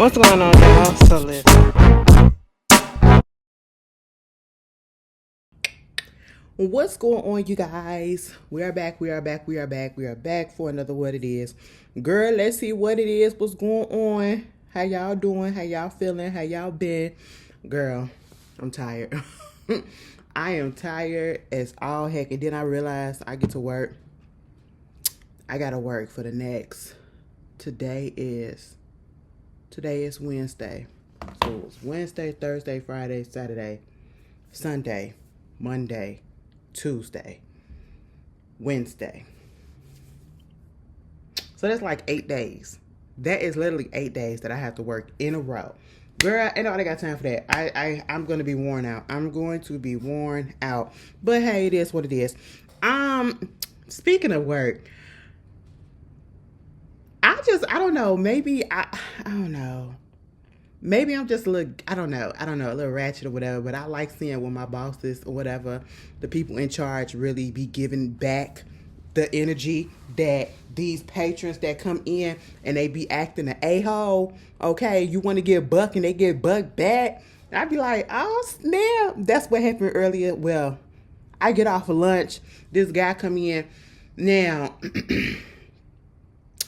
What's going on, y'all? So listen. What's going on, you guys? We are back. We are back for another What It Is. Girl, let's see what it is. What's going on? How y'all doing? How y'all feeling? How y'all been? Girl, I'm tired. I am tired as all heck. And then I realized I get to work. I gotta work for the next. Today is Wednesday. So it's Wednesday, Thursday, Friday, Saturday, Sunday, Monday, Tuesday, Wednesday. So that's like 8 days. That is literally 8 days that I have to work in a row. Girl, ain't nobody got time for that. I'm gonna be worn out. I'm going to be worn out. But hey, it is what it is. Speaking of work, I don't know. Maybe I don't know. Maybe I'm just a little, I don't know, a little ratchet or whatever, but I like seeing when my bosses or whatever, the people in charge really be giving back the energy that these patrons that come in and they be acting an a-hole. Okay, you want to get buck and they get buck back. I'd be like, oh snap. That's what happened earlier. Well, I get off of lunch. This guy come in. Now,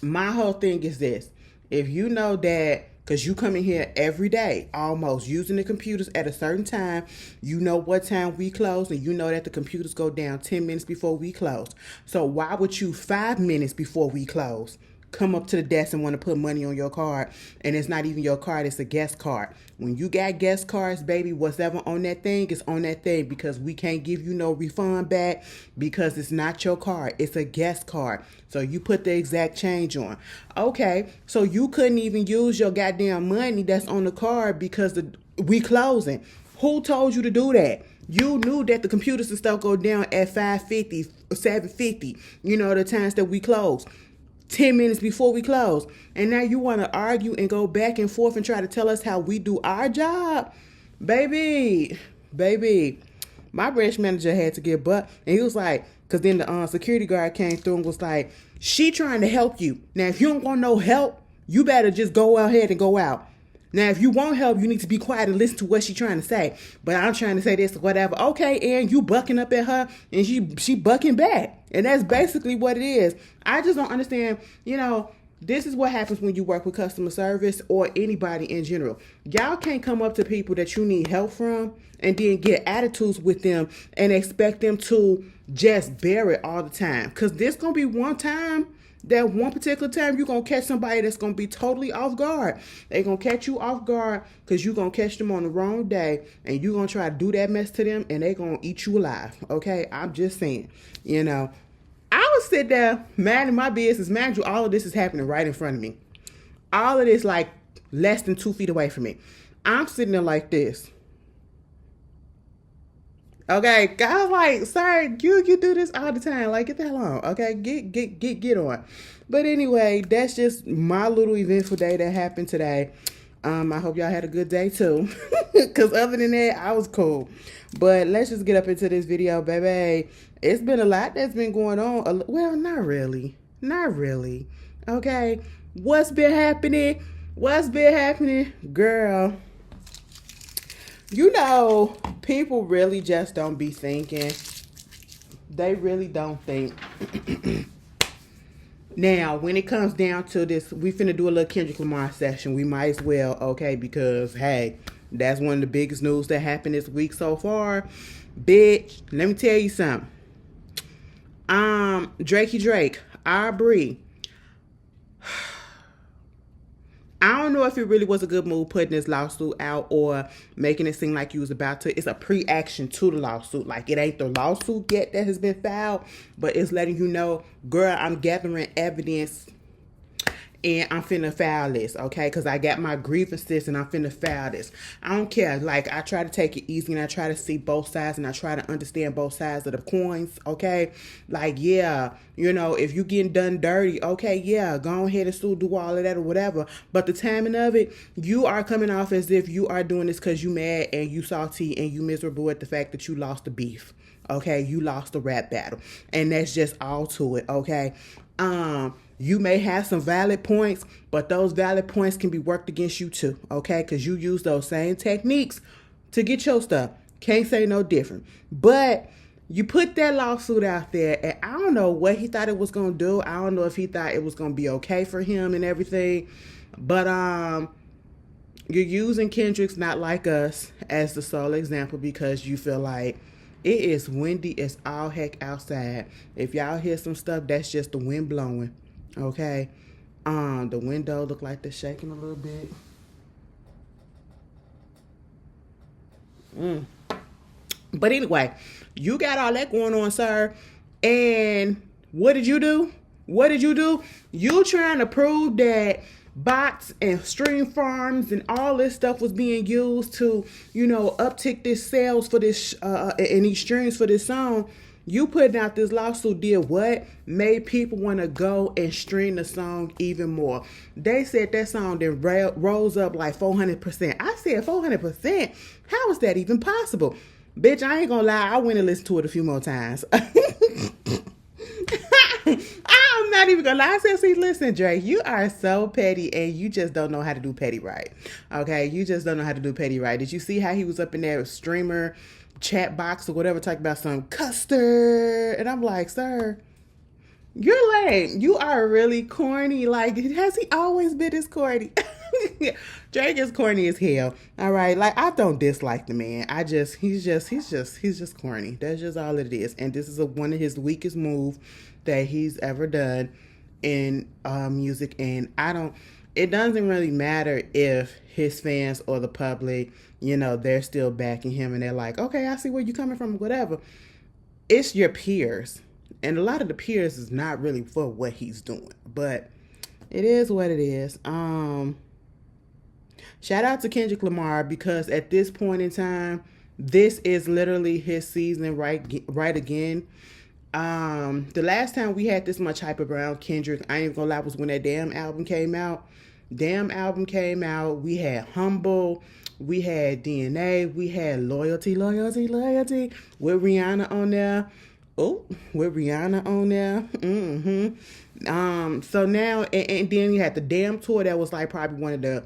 my whole thing is this. If you know that, because you come in here every day, almost, using the computers at a certain time, you know what time we close, and you know that the computers go down 10 minutes before we close. So why would you 5 minutes before we close come up to the desk and want to put money on your card, and it's not even your card, it's a guest card? When you got guest cards, baby, whatever on that thing is on that thing, because we can't give you no refund back because it's not your card, it's a guest card. So you put the exact change on. Okay, so you couldn't even use your goddamn money that's on the card because we closing. Who told you to do that? You knew that the computers and stuff go down at 5:50, 7:50, the times that we close. 10 minutes before we close. And now you want to argue and go back and forth and try to tell us how we do our job? Baby, my branch manager had to get butt. And he was like, because then the security guard came through and was like, she trying to help you. Now, if you don't want no help, you better just go ahead and go out. Now, if you want help, you need to be quiet and listen to what she's trying to say. But I'm trying to say this or whatever. Okay, and you bucking up at her, and she bucking back. And that's basically what it is. I just don't understand, this is what happens when you work with customer service or anybody in general. Y'all can't come up to people that you need help from and then get attitudes with them and expect them to just bear it all the time. Because this going to be one time. That one particular time you're going to catch somebody that's going to be totally off guard. They're going to catch you off guard because you're going to catch them on the wrong day, and you're going to try to do that mess to them, and they're going to eat you alive. Okay? I'm just saying. I would sit there, minding my business. Mind you, all of this is happening right in front of me. All of this like less than 2 feet away from me. I'm sitting there like this. Okay, I was like, sir, you do this all the time. Like, get the hell on. Okay, get on. But anyway, that's just my little eventful day that happened today. I hope y'all had a good day too. Because other than that, I was cool. But let's just get up into this video, baby. It's been a lot that's been going on. Well, not really. Okay, what's been happening? Girl. People really just don't be thinking. They really don't think. Now, when it comes down to this, we finna do a little Kendrick Lamar session. We might as well, okay? Because, hey, that's one of the biggest news that happened this week so far. Bitch, let me tell you something. Drake, Aubrey. I don't know if it really was a good move putting this lawsuit out or making it seem like you was about to. It's a pre-action to the lawsuit. Like, it ain't the lawsuit yet that has been filed, but it's letting you know, girl, I'm gathering evidence and I'm finna file this, okay? Because I got my grievances and I'm finna file this. I don't care. Like, I try to take it easy and I try to see both sides and I try to understand both sides of the coins, okay? Like, yeah, if you getting done dirty, okay, yeah, go ahead and still do all of that or whatever. But the timing of it, you are coming off as if you are doing this because you mad and you salty and you miserable at the fact that you lost the beef. Okay, you lost the rap battle. And that's just all to it, okay? You may have some valid points, but those valid points can be worked against you too, okay? Because you use those same techniques to get your stuff. Can't say no different. But you put that lawsuit out there, and I don't know what he thought it was going to do. I don't know if he thought it was going to be okay for him and everything. But you're using Kendrick's Not Like Us as the sole example because you feel like it is windy as all heck outside. If y'all hear some stuff, that's just the wind blowing. Okay? The window look like they're shaking a little bit. But anyway, you got all that going on, sir. And what did you do? What did you do? You trying to prove that bots and stream farms and all this stuff was being used to, uptick this sales for this and these streams for this song. You putting out this lawsuit did what? Made people want to go and stream the song even more. They said that song then rose up like 400%. I said 400%? How is that even possible? Bitch, I ain't gonna lie. I went and listened to it a few more times. I'm not even gonna lie. I said, see, listen, Drake, you are so petty and you just don't know how to do petty right. Okay? You just don't know how to do petty right. Did you see how he was up in there streamer chat box or whatever talking about some custard? And I'm like, sir, you're lame. You are really corny. Like, has he always been this corny? Drake is corny as hell. All right. Like, I don't dislike the man. He's just corny. That's just all it is. And this is one of his weakest moves that he's ever done in music. And it doesn't really matter if his fans or the public, they're still backing him and they're like, okay, I see where you're coming from, whatever. It's your peers. And a lot of the peers is not really for what he's doing. But it is what it is. Shout out to Kendrick Lamar because at this point in time, this is literally his season right again. The last time we had this much hype around Kendrick, I ain't gonna lie, was when that damn album came out. We had Humble, we had DNA, we had Loyalty with Rihanna on there. So now, and then you had the damn tour that was like probably one of the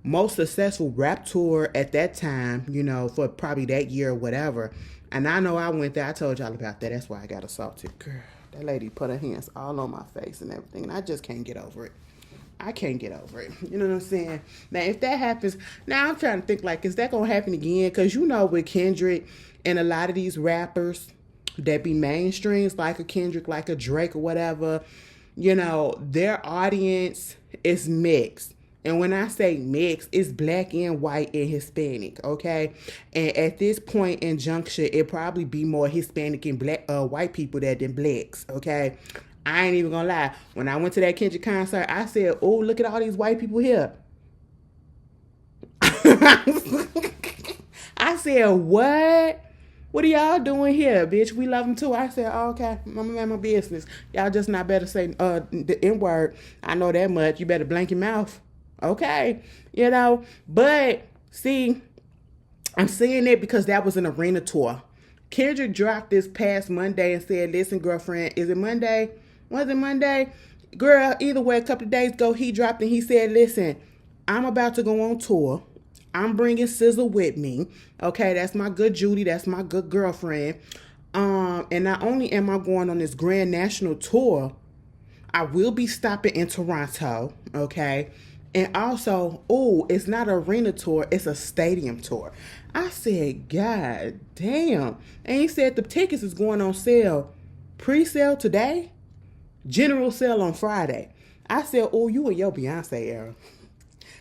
most successful rap tour at that time, for probably that year or whatever. And I know I went there. I told y'all about that. That's why I got assaulted. Girl, that lady put her hands all on my face and everything. And I just can't get over it. I can't get over it. You know what I'm saying? Now, if that happens, now I'm trying to think like, is that going to happen again? Because with Kendrick and a lot of these rappers that be mainstreams, like a Kendrick, like a Drake or whatever, their audience is mixed. And when I say mixed, it's black and white and Hispanic, okay? And at this point in juncture, it probably be more Hispanic and black white people than blacks, okay? I ain't even gonna lie. When I went to that Kendrick concert, I said, oh, look at all these white people here. I said, what? What are y'all doing here, bitch? We love them too. I said, oh, okay, I'm gonna mind my business. Y'all just not better say the N-word. I know that much. You better blank your mouth. Okay, but see, I'm saying that because that was an arena tour. Kendrick dropped this past Monday and said, listen, girlfriend, is it Monday? Was it Monday? Girl, either way, a couple of days ago, he dropped and he said, listen, I'm about to go on tour. I'm bringing SZA with me. Okay, that's my good Judy. That's my good girlfriend. And not only am I going on this grand national tour, I will be stopping in Toronto, okay? And also, it's not an arena tour, it's a stadium tour. I said, God damn. And he said the tickets is going on sale. Pre-sale today, general sale on Friday. I said, you and your Beyonce era.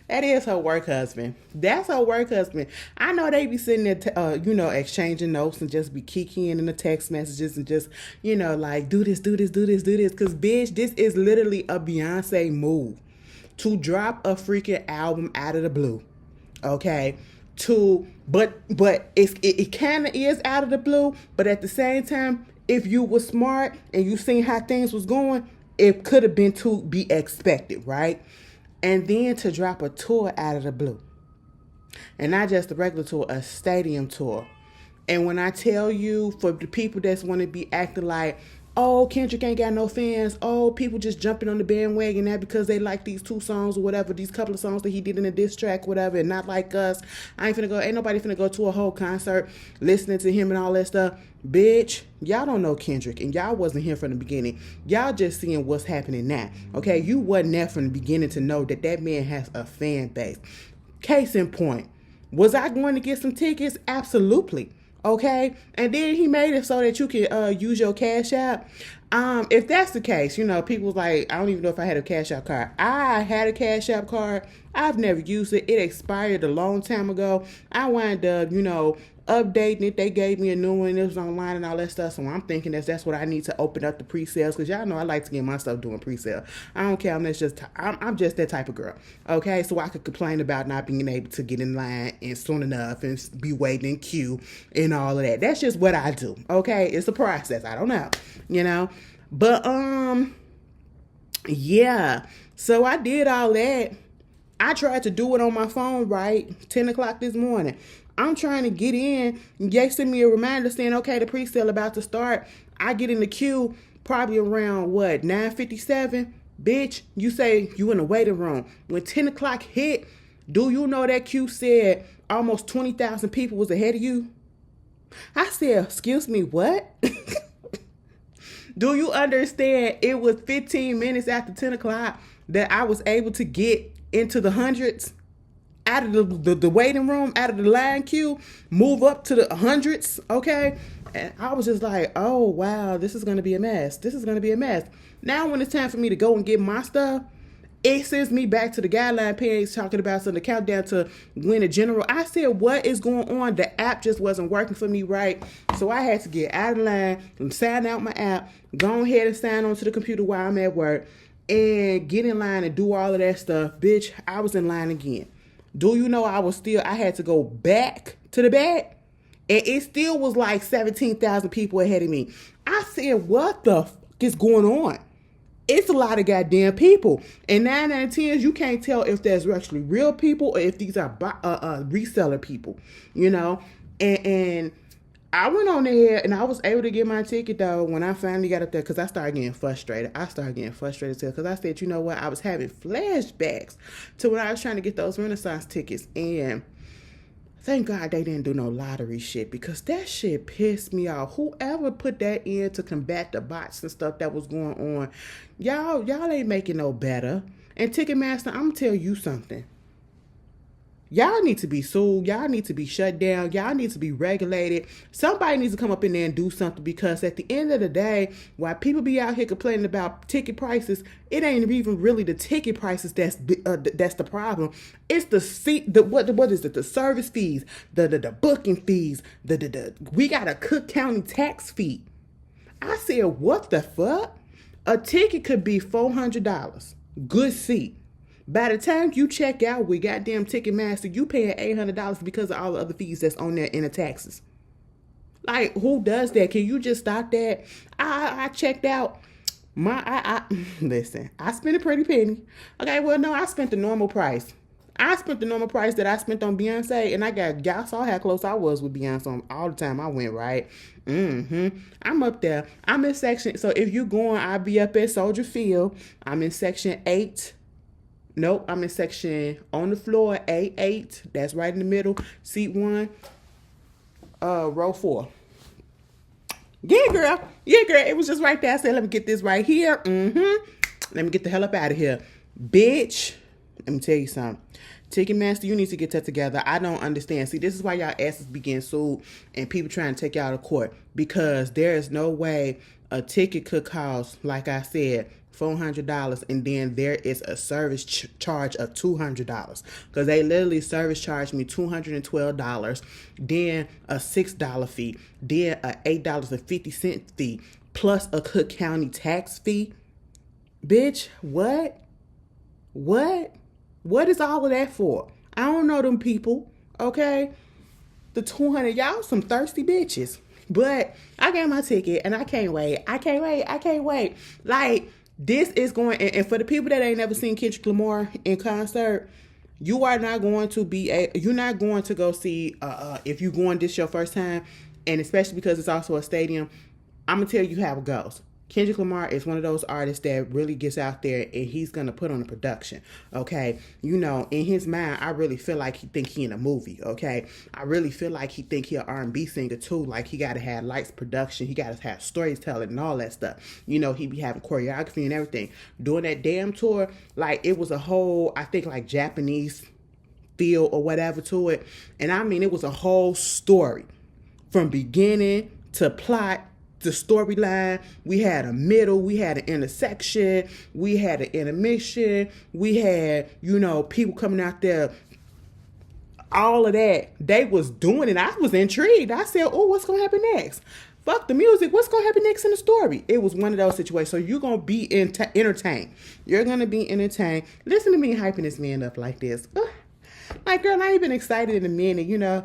That is her work husband. That's her work husband. I know they be sitting there, exchanging notes and just be kikiing in the text messages and just, like, do this. Because, bitch, this is literally a Beyonce move. To drop a freaking album out of the blue, okay? But it kind of is out of the blue, but at the same time, if you were smart and you seen how things was going, it could have been to be expected, right? And then to drop a tour out of the blue, and not just a regular tour, a stadium tour. And when I tell you, for the people that's want to be acting like, oh, Kendrick ain't got no fans. Oh, people just jumping on the bandwagon now because they like these 2 songs or whatever, these couple of songs that he did in a diss track, whatever, and not like us. Ain't nobody finna go to a whole concert listening to him and all that stuff. Bitch, y'all don't know Kendrick, and y'all wasn't here from the beginning. Y'all just seeing what's happening now, okay? You wasn't there from the beginning to know that that man has a fan base. Case in point, was I going to get some tickets? Absolutely. Okay, and then he made it so that you can use your Cash App. If that's the case, you know, people's like, I don't even know if I had a Cash App card. I had a Cash App card. I've never used it. It expired a long time ago. I wound up, you know, updating it. They gave me a new one. It was online and all that stuff. So I'm thinking that's what I need to open up the pre-sales, because y'all know I like to get my stuff doing pre-sale. I don't care. I'm just that type of girl. Okay, so I could complain about not being able to get in line and soon enough and be waiting in queue and all of that. That's just what I do. Okay, it's a process. I don't know, you know, but yeah. So I did all that. I tried to do it on my phone, right? 10 o'clock this morning. I'm trying to get in. They send me a reminder saying, okay, the pre-sale about to start. I get in the queue probably around, 9:57? Bitch, you say you in the waiting room. When 10 o'clock hit, do you know that queue said almost 20,000 people was ahead of you? I said, excuse me, what? Do you understand it was 15 minutes after 10 o'clock that I was able to get into the hundreds? Out of the waiting room, out of the line queue, move up to the hundreds, okay? And I was just like, oh, wow, this is going to be a mess. This is going to be a mess. Now when it's time for me to go and get my stuff, it sends me back to the guideline page talking about the countdown to win a general. I said, what is going on? The app just wasn't working for me right. So I had to get out of line and sign out my app, go ahead and sign on to the computer while I'm at work, and get in line and do all of that stuff. Bitch, I was in line again. Do you know I had to go back to the back, and it still was like 17,000 people ahead of me. I said, what the fuck is going on? It's a lot of goddamn people. And 9 out of 10, you can't tell if there's actually real people or if these are reseller people, you know? And I went on there and I was able to get my ticket though when I finally got up there, because I started getting frustrated. Because I said, you know what? I was having flashbacks to when I was trying to get those Renaissance tickets. And thank God they didn't do no lottery shit, because that shit pissed me off. Whoever put that in to combat the bots and stuff that was going on, y'all ain't making no better. And Ticketmaster, I'm gonna tell you something. Y'all need to be sued. Y'all need to be shut down. Y'all need to be regulated. Somebody needs to come up in there and do something, because at the end of the day, while people be out here complaining about ticket prices, it ain't even really the ticket prices that's the problem. It's the seat. What is it? The service fees, the booking fees. We got a Cook County tax fee. I said, what the fuck? A ticket could be $400. Good seat. By the time you check out with goddamn Ticketmaster, you paying $800 because of all the other fees that's on there in the taxes. Like, who does that? Can you just stop that? I checked out. Listen, I spent a pretty penny. Okay, well, no, I spent the normal price. I spent the normal price that I spent on Beyonce, and y'all saw how close I was with Beyonce all the time I went, right? I'm up there. I'm in section, so if you going, I'll be up at Soldier Field. I'm in section 8. Nope, I'm in section on the floor, A8. That's right in the middle. Seat 1, row 4. Yeah, girl. It was just right there. I said, let me get this right here. Let me get the hell up out of here. Bitch, let me tell you something. Ticketmaster, you need to get that together. I don't understand. See, this is why y'all asses be getting sued and people trying to take y'all to court, because there is no way a ticket could cost, like I said, $400, and then there is a service charge of $200, because they literally service charged me $212, then a $6 fee, then a $8.50 fee, plus a Cook County tax fee. Bitch, what is all of that for? I don't know them people, okay? The 200, y'all some thirsty bitches. But I got my ticket and I can't wait. Like, this is going, and for the people that ain't never seen Kendrick Lamar in concert, you are not going to you're not going to go see, if you're going this your first time, and especially because it's also a stadium, I'm going to tell you how it goes. Kendrick Lamar is one of those artists that really gets out there and he's gonna put on a production. Okay, you know, in his mind, I really feel like he think he in a movie. Okay, I really feel like he think he an R&B singer too. Like he gotta have lights, production, he gotta have storytelling and all that stuff. You know, he be having choreography and everything. Doing that damn tour, like it was a whole, I think like Japanese feel or whatever to it, and I mean it was a whole story from beginning to plot, the storyline. We had a middle, we had an intersection, we had an intermission, we had, you know, people coming out there, all of that. They was doing it. I was intrigued. I said, oh, what's gonna happen next? Fuck the music, what's gonna happen next in the story? It was one of those situations. So you're gonna be entertained. You're gonna be entertained. Listen to me hyping this man up like this. Like, girl, I ain't been excited in a minute, you know.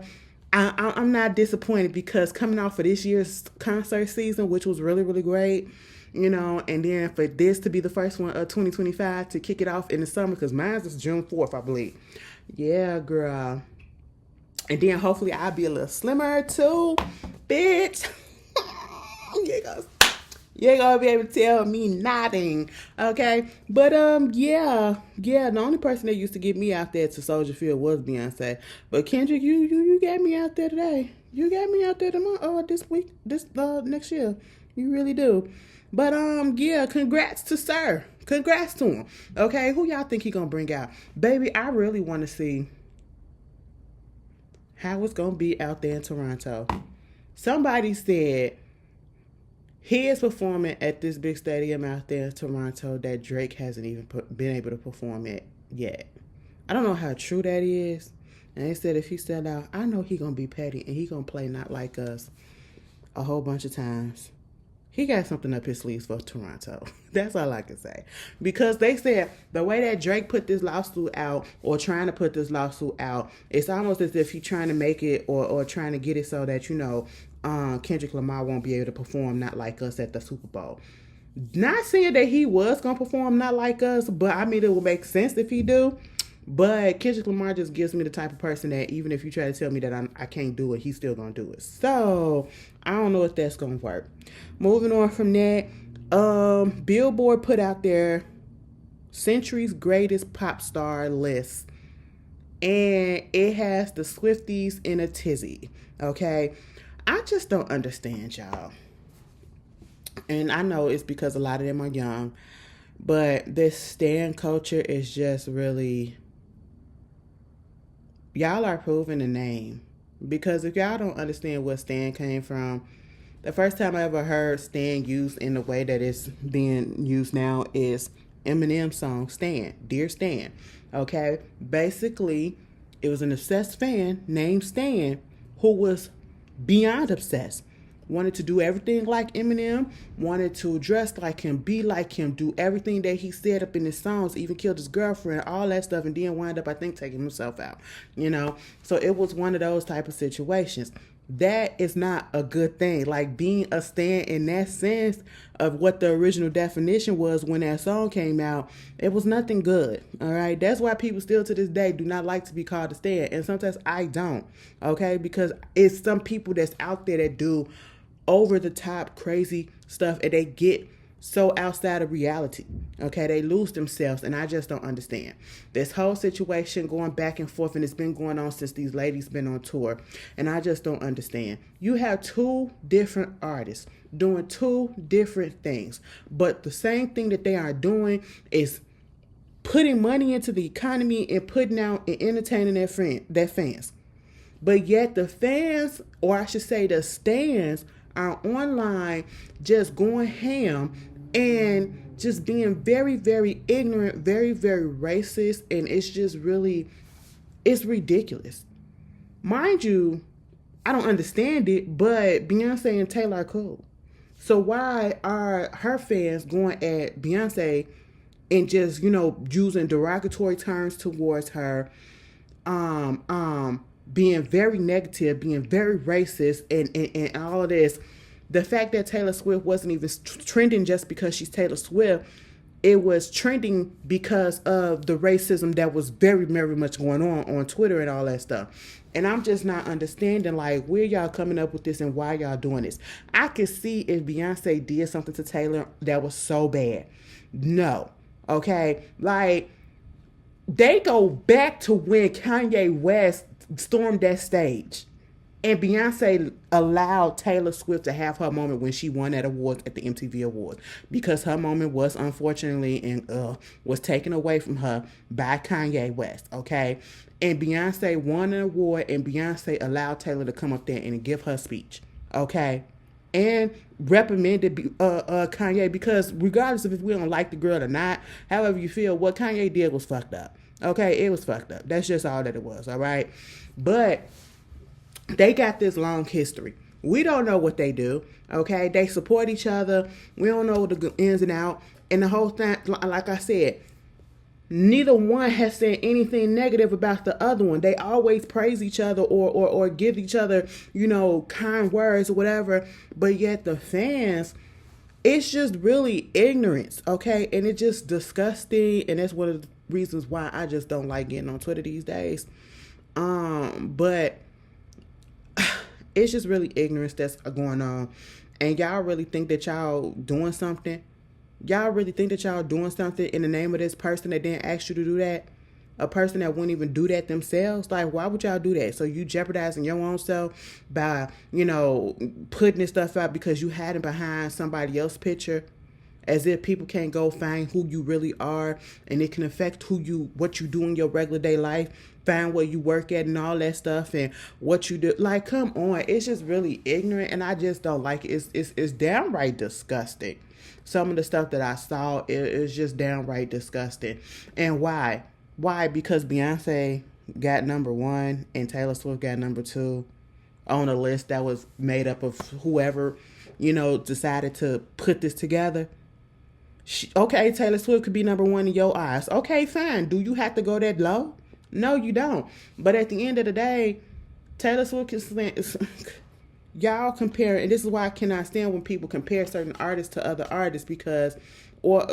I'm not disappointed because coming off of this year's concert season, which was really, really great, you know, and then for this to be the first one of 2025 to kick it off in the summer, because mine is June 4th, I believe. Yeah, girl. And then hopefully I'll be a little slimmer too, bitch. You ain't gonna be able to tell me nothing, okay? But yeah. The only person that used to get me out there to Soldier Field was Beyonce. But Kendrick, you got me out there today. You got me out there this week, next year. You really do. But yeah, congrats to Sir. Congrats to him. Okay, who y'all think he gonna bring out? Baby, I really want to see how it's gonna be out there in Toronto. Somebody said he is performing at this big stadium out there in Toronto that Drake hasn't even been able to perform at yet. I don't know how true that is. And they said if he sell out, I know he gonna be petty and he gonna play Not Like Us a whole bunch of times. He got something up his sleeves for Toronto. That's all I can say. Because they said the way that Drake put this lawsuit out, or trying to put this lawsuit out, it's almost as if he's trying to make it or trying to get it so that, you know, Kendrick Lamar won't be able to perform Not Like Us at the Super Bowl. Not saying that he was going to perform Not Like Us, but I mean, it would make sense if he do. But Kendrick Lamar just gives me the type of person that even if you try to tell me that I can't do it, he's still going to do it. So, I don't know if that's going to work. Moving on from that, Billboard put out their Century's Greatest Pop Star list. And it has the Swifties in a tizzy. Okay? I just don't understand, y'all. And I know it's because a lot of them are young. But this stan culture is just really... Y'all are proving the name. Because if y'all don't understand where stan came from, the first time I ever heard stan used in the way that it's being used now is Eminem's song, Stan. Dear Stan. Okay? Basically, it was an obsessed fan named Stan who was beyond obsessed. Wanted to do everything like Eminem, wanted to dress like him, be like him, do everything that he said up in his songs, even killed his girlfriend, all that stuff, and then wind up, I think, taking himself out, you know? So it was one of those type of situations. That is not a good thing. Like, being a stan in that sense of what the original definition was when that song came out, it was nothing good, all right? That's why people still to this day do not like to be called a stan, and sometimes I don't, okay? Because it's some people that's out there that do over-the-top crazy stuff, and they get so outside of reality, okay? They lose themselves, and I just don't understand. This whole situation going back and forth, and it's been going on since these ladies been on tour, and I just don't understand. You have two different artists doing two different things, but the same thing that they are doing is putting money into the economy and putting out and entertaining their fans. But yet the fans, or I should say the stans, are online just going ham and just being very, very ignorant, very, very racist, and it's just really, it's ridiculous. Mind you, I don't understand it, but Beyonce and Taylor are cool. So why are her fans going at Beyonce and just, you know, using derogatory terms towards her, being very negative, being very racist, and all of this? The fact that Taylor Swift wasn't even trending just because she's Taylor Swift it was trending because of the racism that was very, very much going on Twitter and all that stuff. And I'm just not understanding, like, where y'all coming up with this and why y'all doing this. I could see if Beyonce did something to Taylor that was so bad. No. Okay? Like, they go back to when Kanye West stormed that stage. And Beyonce allowed Taylor Swift to have her moment when she won that award at the MTV Awards, because her moment was unfortunately and was taken away from her by Kanye West, okay? And Beyonce won an award, and Beyonce allowed Taylor to come up there and give her speech, okay? And reprimanded Kanye, because regardless of if we don't like the girl or not, however you feel, what Kanye did was fucked up, okay? It was fucked up. That's just all that it was, all right? But they got this long history. We don't know what they do, okay? They support each other. We don't know the ins and outs. And the whole thing, like I said, neither one has said anything negative about the other one. They always praise each other or give each other, you know, kind words or whatever. But yet the fans, it's just really ignorance, okay? And it's just disgusting. And that's one of the reasons why I just don't like getting on Twitter these days. But it's just really ignorance that's going on. And y'all really think that y'all doing something? Y'all really think that y'all doing something in the name of this person that didn't ask you to do that? A person that wouldn't even do that themselves? Like, why would y'all do that? So you jeopardizing your own self by, you know, putting this stuff out because you hiding behind somebody else's picture, as if people can't go find who you really are, and it can affect what you do in your regular day life, find where you work at and all that stuff and what you do. Like, come on. It's just really ignorant, and I just don't like it. It's downright disgusting. Some of the stuff that I saw is just downright disgusting. And why? Why? Because Beyonce got number 1 and Taylor Swift got number 2 on a list that was made up of whoever, you know, decided to put this together. Okay, Taylor Swift could be number 1 in your eyes. Okay, fine. Do you have to go that low? No, you don't. But at the end of the day, Taylor Swift is y'all compare, and this is why I cannot stand when people compare certain artists to other artists, because, or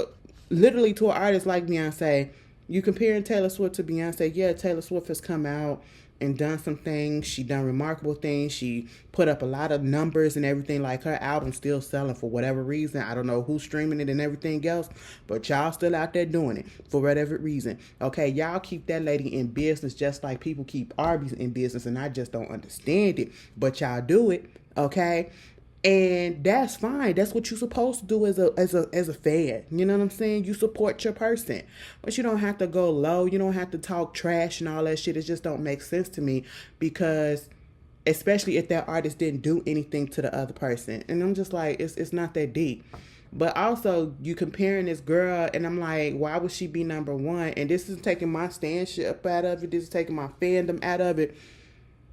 literally to an artist like Beyonce, you comparing Taylor Swift to Beyonce. Yeah, Taylor Swift has come out and done some things. She done remarkable things. She put up a lot of numbers and everything. Like, her album's still selling for whatever reason. I don't know who's streaming it and everything else, but y'all still out there doing it for whatever reason. Okay, y'all keep that lady in business just like people keep Arby's in business, and I just don't understand it. But y'all do it, okay? And that's fine. That's what you're supposed to do as a fan. You know what I'm saying? You support your person. But you don't have to go low. You don't have to talk trash and all that shit. It just don't make sense to me, because especially if that artist didn't do anything to the other person. And I'm just like, it's not that deep. But also, you comparing this girl, and I'm like, why would she be number 1? And this is taking my standship out of it. This is taking my fandom out of it.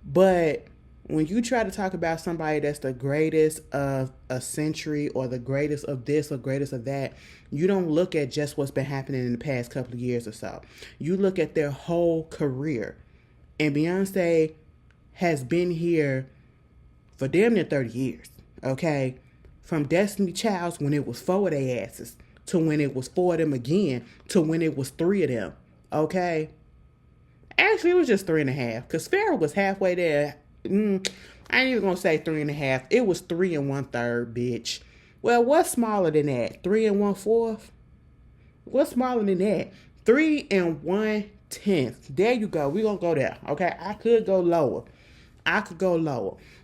But when you try to talk about somebody that's the greatest of a century, or the greatest of this or greatest of that, you don't look at just what's been happening in the past couple of years or so. You look at their whole career. And Beyonce has been here for damn near 30 years, okay? From Destiny Child's, when it was 4 of their asses, to when it was 4 of them again, to when it was 3 of them, okay? Actually, it was just 3.5, because Farrah was halfway there. I ain't even gonna say 3.5. It was 3 1/3, bitch. Well, what's smaller than that? 3 1/4? What's smaller than that? 3 1/10. There you go. We're gonna go there. Okay, I could go lower.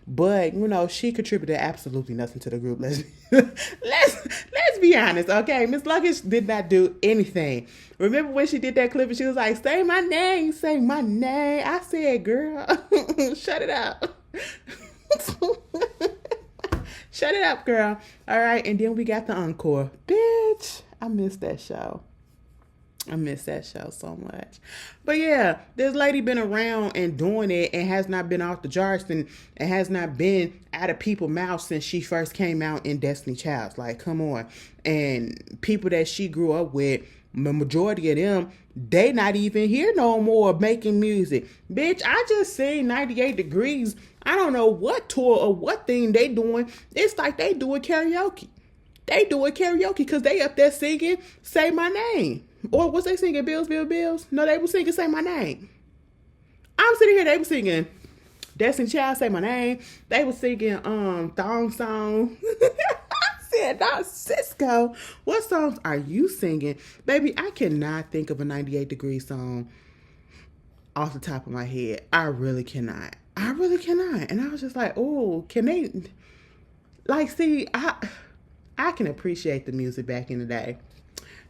But you know, she contributed absolutely nothing to the group. Let's be honest, okay? Miss Luggage did not do anything. Remember when she did that clip and she was like, "Say my name, say my name." I said, "Girl, shut it up." Shut it up, girl. All right, and then we got the encore. Bitch, I missed that show. I miss that show so much. But yeah, this lady been around and doing it and has not been off the charts and has not been out of people's mouths since she first came out in Destiny Child. Like, come on. And people that she grew up with, the majority of them, they not even here no more making music. Bitch, I just seen 98 Degrees. I don't know what tour or what thing they doing. It's like they doing karaoke. They doing karaoke because they up there singing Say My Name. Or was they singing Bills, Bills, Bills? No, they were singing Say My Name. I'm sitting here, they were singing Destiny Child, Say My Name. They were singing Thong Song. I said, "Dog, Cisco, what songs are you singing?" Baby, I cannot think of a 98 Degrees song off the top of my head. I really cannot. I really cannot. And I was just like, oh, can they, like, see, I can appreciate the music back in the day.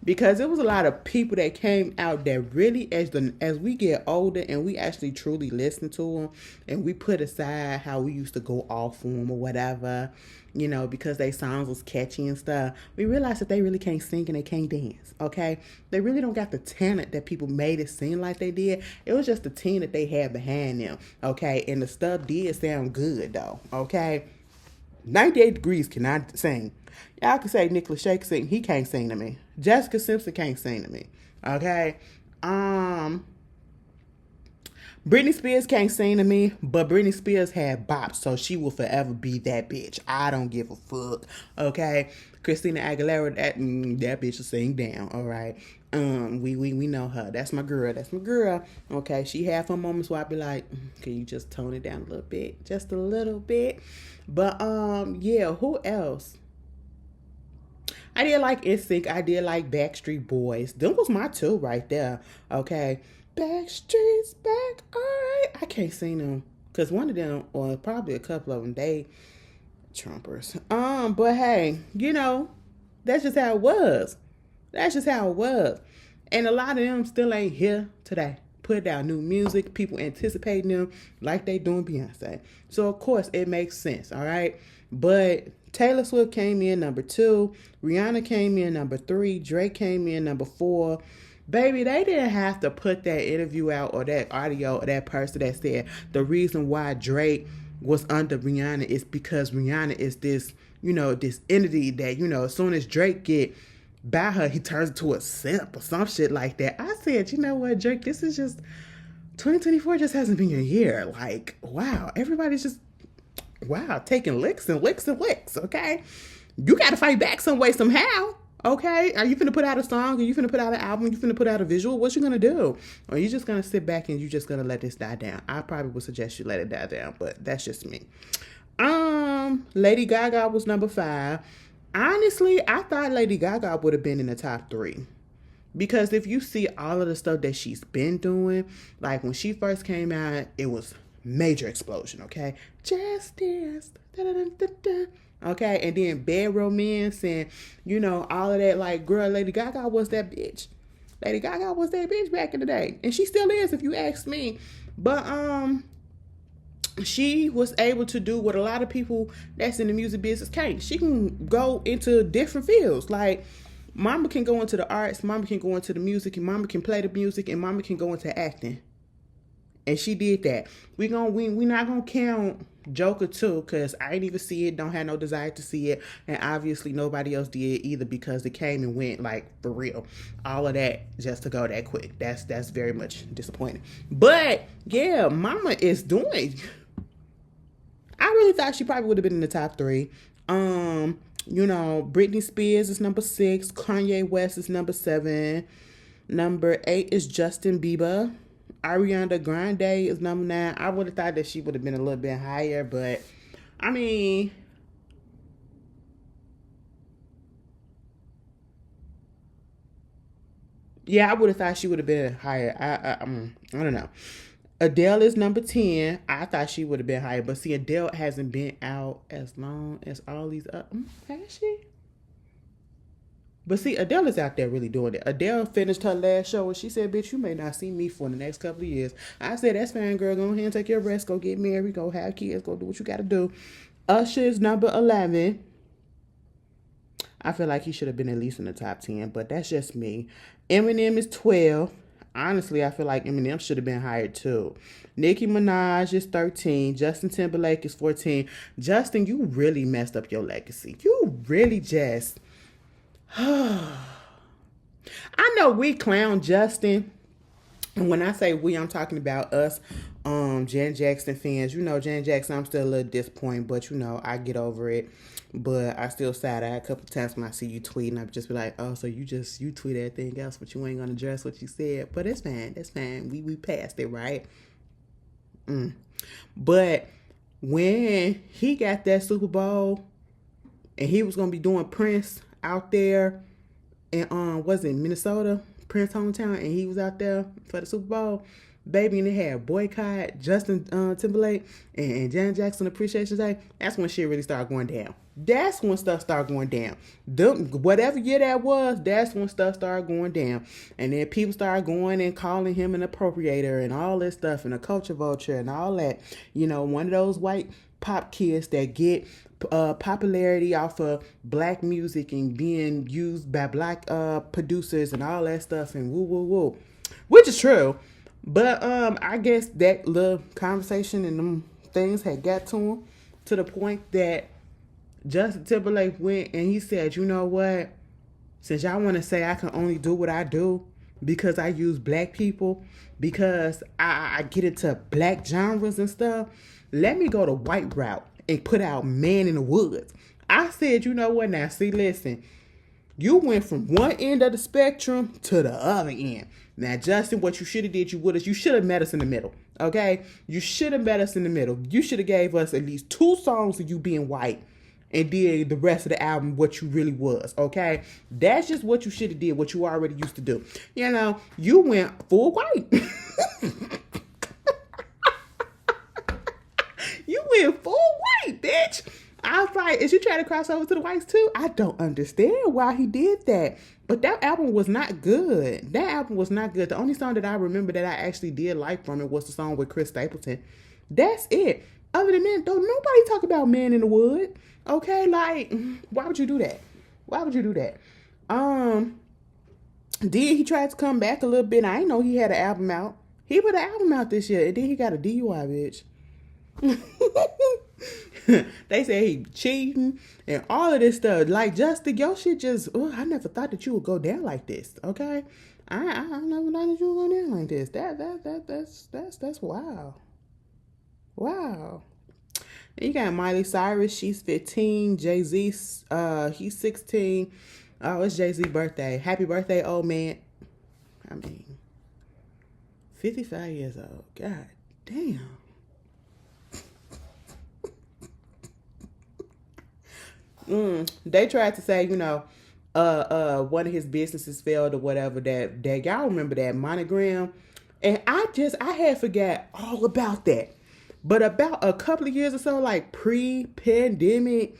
Because there was a lot of people that came out that really, as we get older and we actually truly listen to them, and we put aside how we used to go off on them or whatever, you know, because they songs was catchy and stuff, we realized that they really can't sing and they can't dance, okay? They really don't got the talent that people made it seem like they did. It was just the team that they had behind them, okay? And the stuff did sound good, though, okay? 98 Degrees cannot sing. Y'all can say Nicholas Shake sing. He can't sing to me. Jessica Simpson can't sing to me. Okay? Britney Spears can't sing to me, but Britney Spears had bops, so she will forever be that bitch. I don't give a fuck. Okay? Christina Aguilera, that bitch will sing down. All right? We know her. That's my girl. That's my girl. Okay? She had her moments where I be like, can you just tone it down a little bit? Just a little bit. But yeah, who else? I did like NSYNC. I did like Backstreet Boys. Them was my two right there. Okay. Backstreet's back. Alright. I can't sing them. Because one of them, or probably a couple of them, they Trumpers. But hey, you know, that's just how it was. That's just how it was. And a lot of them still ain't here today. Put out new music. People anticipating them like they doing Beyonce. So, of course, it makes sense. All right. But Taylor Swift came in number 2. Rihanna came in number 3. Drake came in number 4. Baby, they didn't have to put that interview out or that audio or that person that said the reason why Drake was under Rihanna is because Rihanna is this, you know, this entity that, you know, as soon as Drake get by her, he turns into a simp or some shit like that. I said, you know what, Drake, this is just, 2024 just hasn't been your year. Like, wow, everybody's just, wow, taking licks and licks and licks, okay? You got to fight back some way, somehow, okay? Are you finna put out a song? Are you finna put out an album? Are you finna put out a visual? What you gonna do? Or are you just gonna sit back and you just gonna let this die down? I probably would suggest you let it die down, but that's just me. Lady Gaga was number 5. Honestly, I thought Lady Gaga would have been in the top 3. Because if you see all of the stuff that she's been doing, like when she first came out, it was major explosion, okay? Justice. Da-da-da-da-da. Okay, and then Bad Romance and, you know, all of that. Like, girl, Lady Gaga was that bitch. Lady Gaga was that bitch back in the day. And she still is, if you ask me. But, she was able to do what a lot of people that's in the music business can't. She can go into different fields. Like, mama can go into the arts, mama can go into the music, and mama can play the music, and mama can go into acting. And she did that. We not gonna count Joker 2 because I didn't even see it, don't have no desire to see it, and obviously nobody else did either because it came and went, like, for real. All of that just to go that quick. That's very much disappointing. But yeah, mama is doing. I really thought she probably would have been in the top 3. You know, Britney Spears is number 6. Kanye West is number 7. Number 8 is Justin Bieber. Ariana Grande is number 9. I would have thought that she would have been a little bit higher, but I mean, yeah, I would have thought she would have been higher. I don't know. Adele is number 10. I thought she would have been higher, but see, Adele hasn't been out as long as all these has she? But see, Adele is out there really doing it. Adele finished her last show and she said, bitch, you may not see me for the next couple of years. I said, that's fine, girl. Go ahead and take your rest. Go get married. Go have kids. Go do what you got to do. Usher is number 11. I feel like he should have been at least in the top 10, but that's just me. Eminem is 12. Honestly, I feel like Eminem should have been higher too. Nicki Minaj is 13. Justin Timberlake is 14. Justin, you really messed up your legacy. You really just... I know we clown Justin And when I say we, I'm talking about us, Janet Jackson fans. You know, Janet Jackson, I'm still a little disappointed, but you know, I get over it. But I still side eye a couple of times when I see you tweeting. I just be like, oh, so you tweet everything else, but you ain't gonna address what you said. But it's fine, that's fine. We passed it, right? But when he got that Super Bowl and he was gonna be doing Prince out there in was it Minnesota, Prince hometown, and he was out there for the Super Bowl, baby, and they had boycott Justin Timberlake and Janet Jackson Appreciation Day. That's when shit really started going down. That's when stuff started going down. Whatever year that was, that's when stuff started going down. And then people started going and calling him an appropriator and all this stuff and a culture vulture and all that. You know, one of those white pop kids that get popularity off of black music and being used by black producers and all that stuff and woo woo woo, which is true. But I guess that little conversation and them things had got to him to the point that Justin Timberlake went and he said, you know what? Since y'all want to say I can only do what I do because I use black people, because I get into black genres and stuff, let me go the white route and put out Man in the Woods. I said, you know what? Now, see, listen. You went from one end of the spectrum to the other end. Now, Justin, what you should have did, you should have met us in the middle, okay? You should have met us in the middle. You should have gave us at least 2 songs of you being white and did the rest of the album what you really was, okay? That's just what you should have did, what you already used to do. You know, you went full white. You went full white, bitch. I was like, is you trying to cross over to the whites too? I don't understand why he did that. But that album was not good. That album was not good. The only song that I remember that I actually did like from it was the song with Chris Stapleton. That's it. Other than that, don't nobody talk about Man in the Wood. Okay, like, why would you do that? Why would you do that? Did he try to come back a little bit? I didn't know he had an album out. He put an album out this year, and then he got a DUI, bitch. They say he cheating and all of this stuff. Like, Justin, your shit just, I never thought that you would go down like this. Okay, I never thought that you would go down like this. That's wow. You got Miley Cyrus, she's 15. Jay-Z, he's 16. Oh, it's Jay-Z's birthday. Happy birthday, old man. I mean, 55 years old. God damn. They tried to say, you know, one of his businesses failed or whatever, that y'all remember that Monogram. And I had forgot all about that. But about a couple of years or so, like pre-pandemic,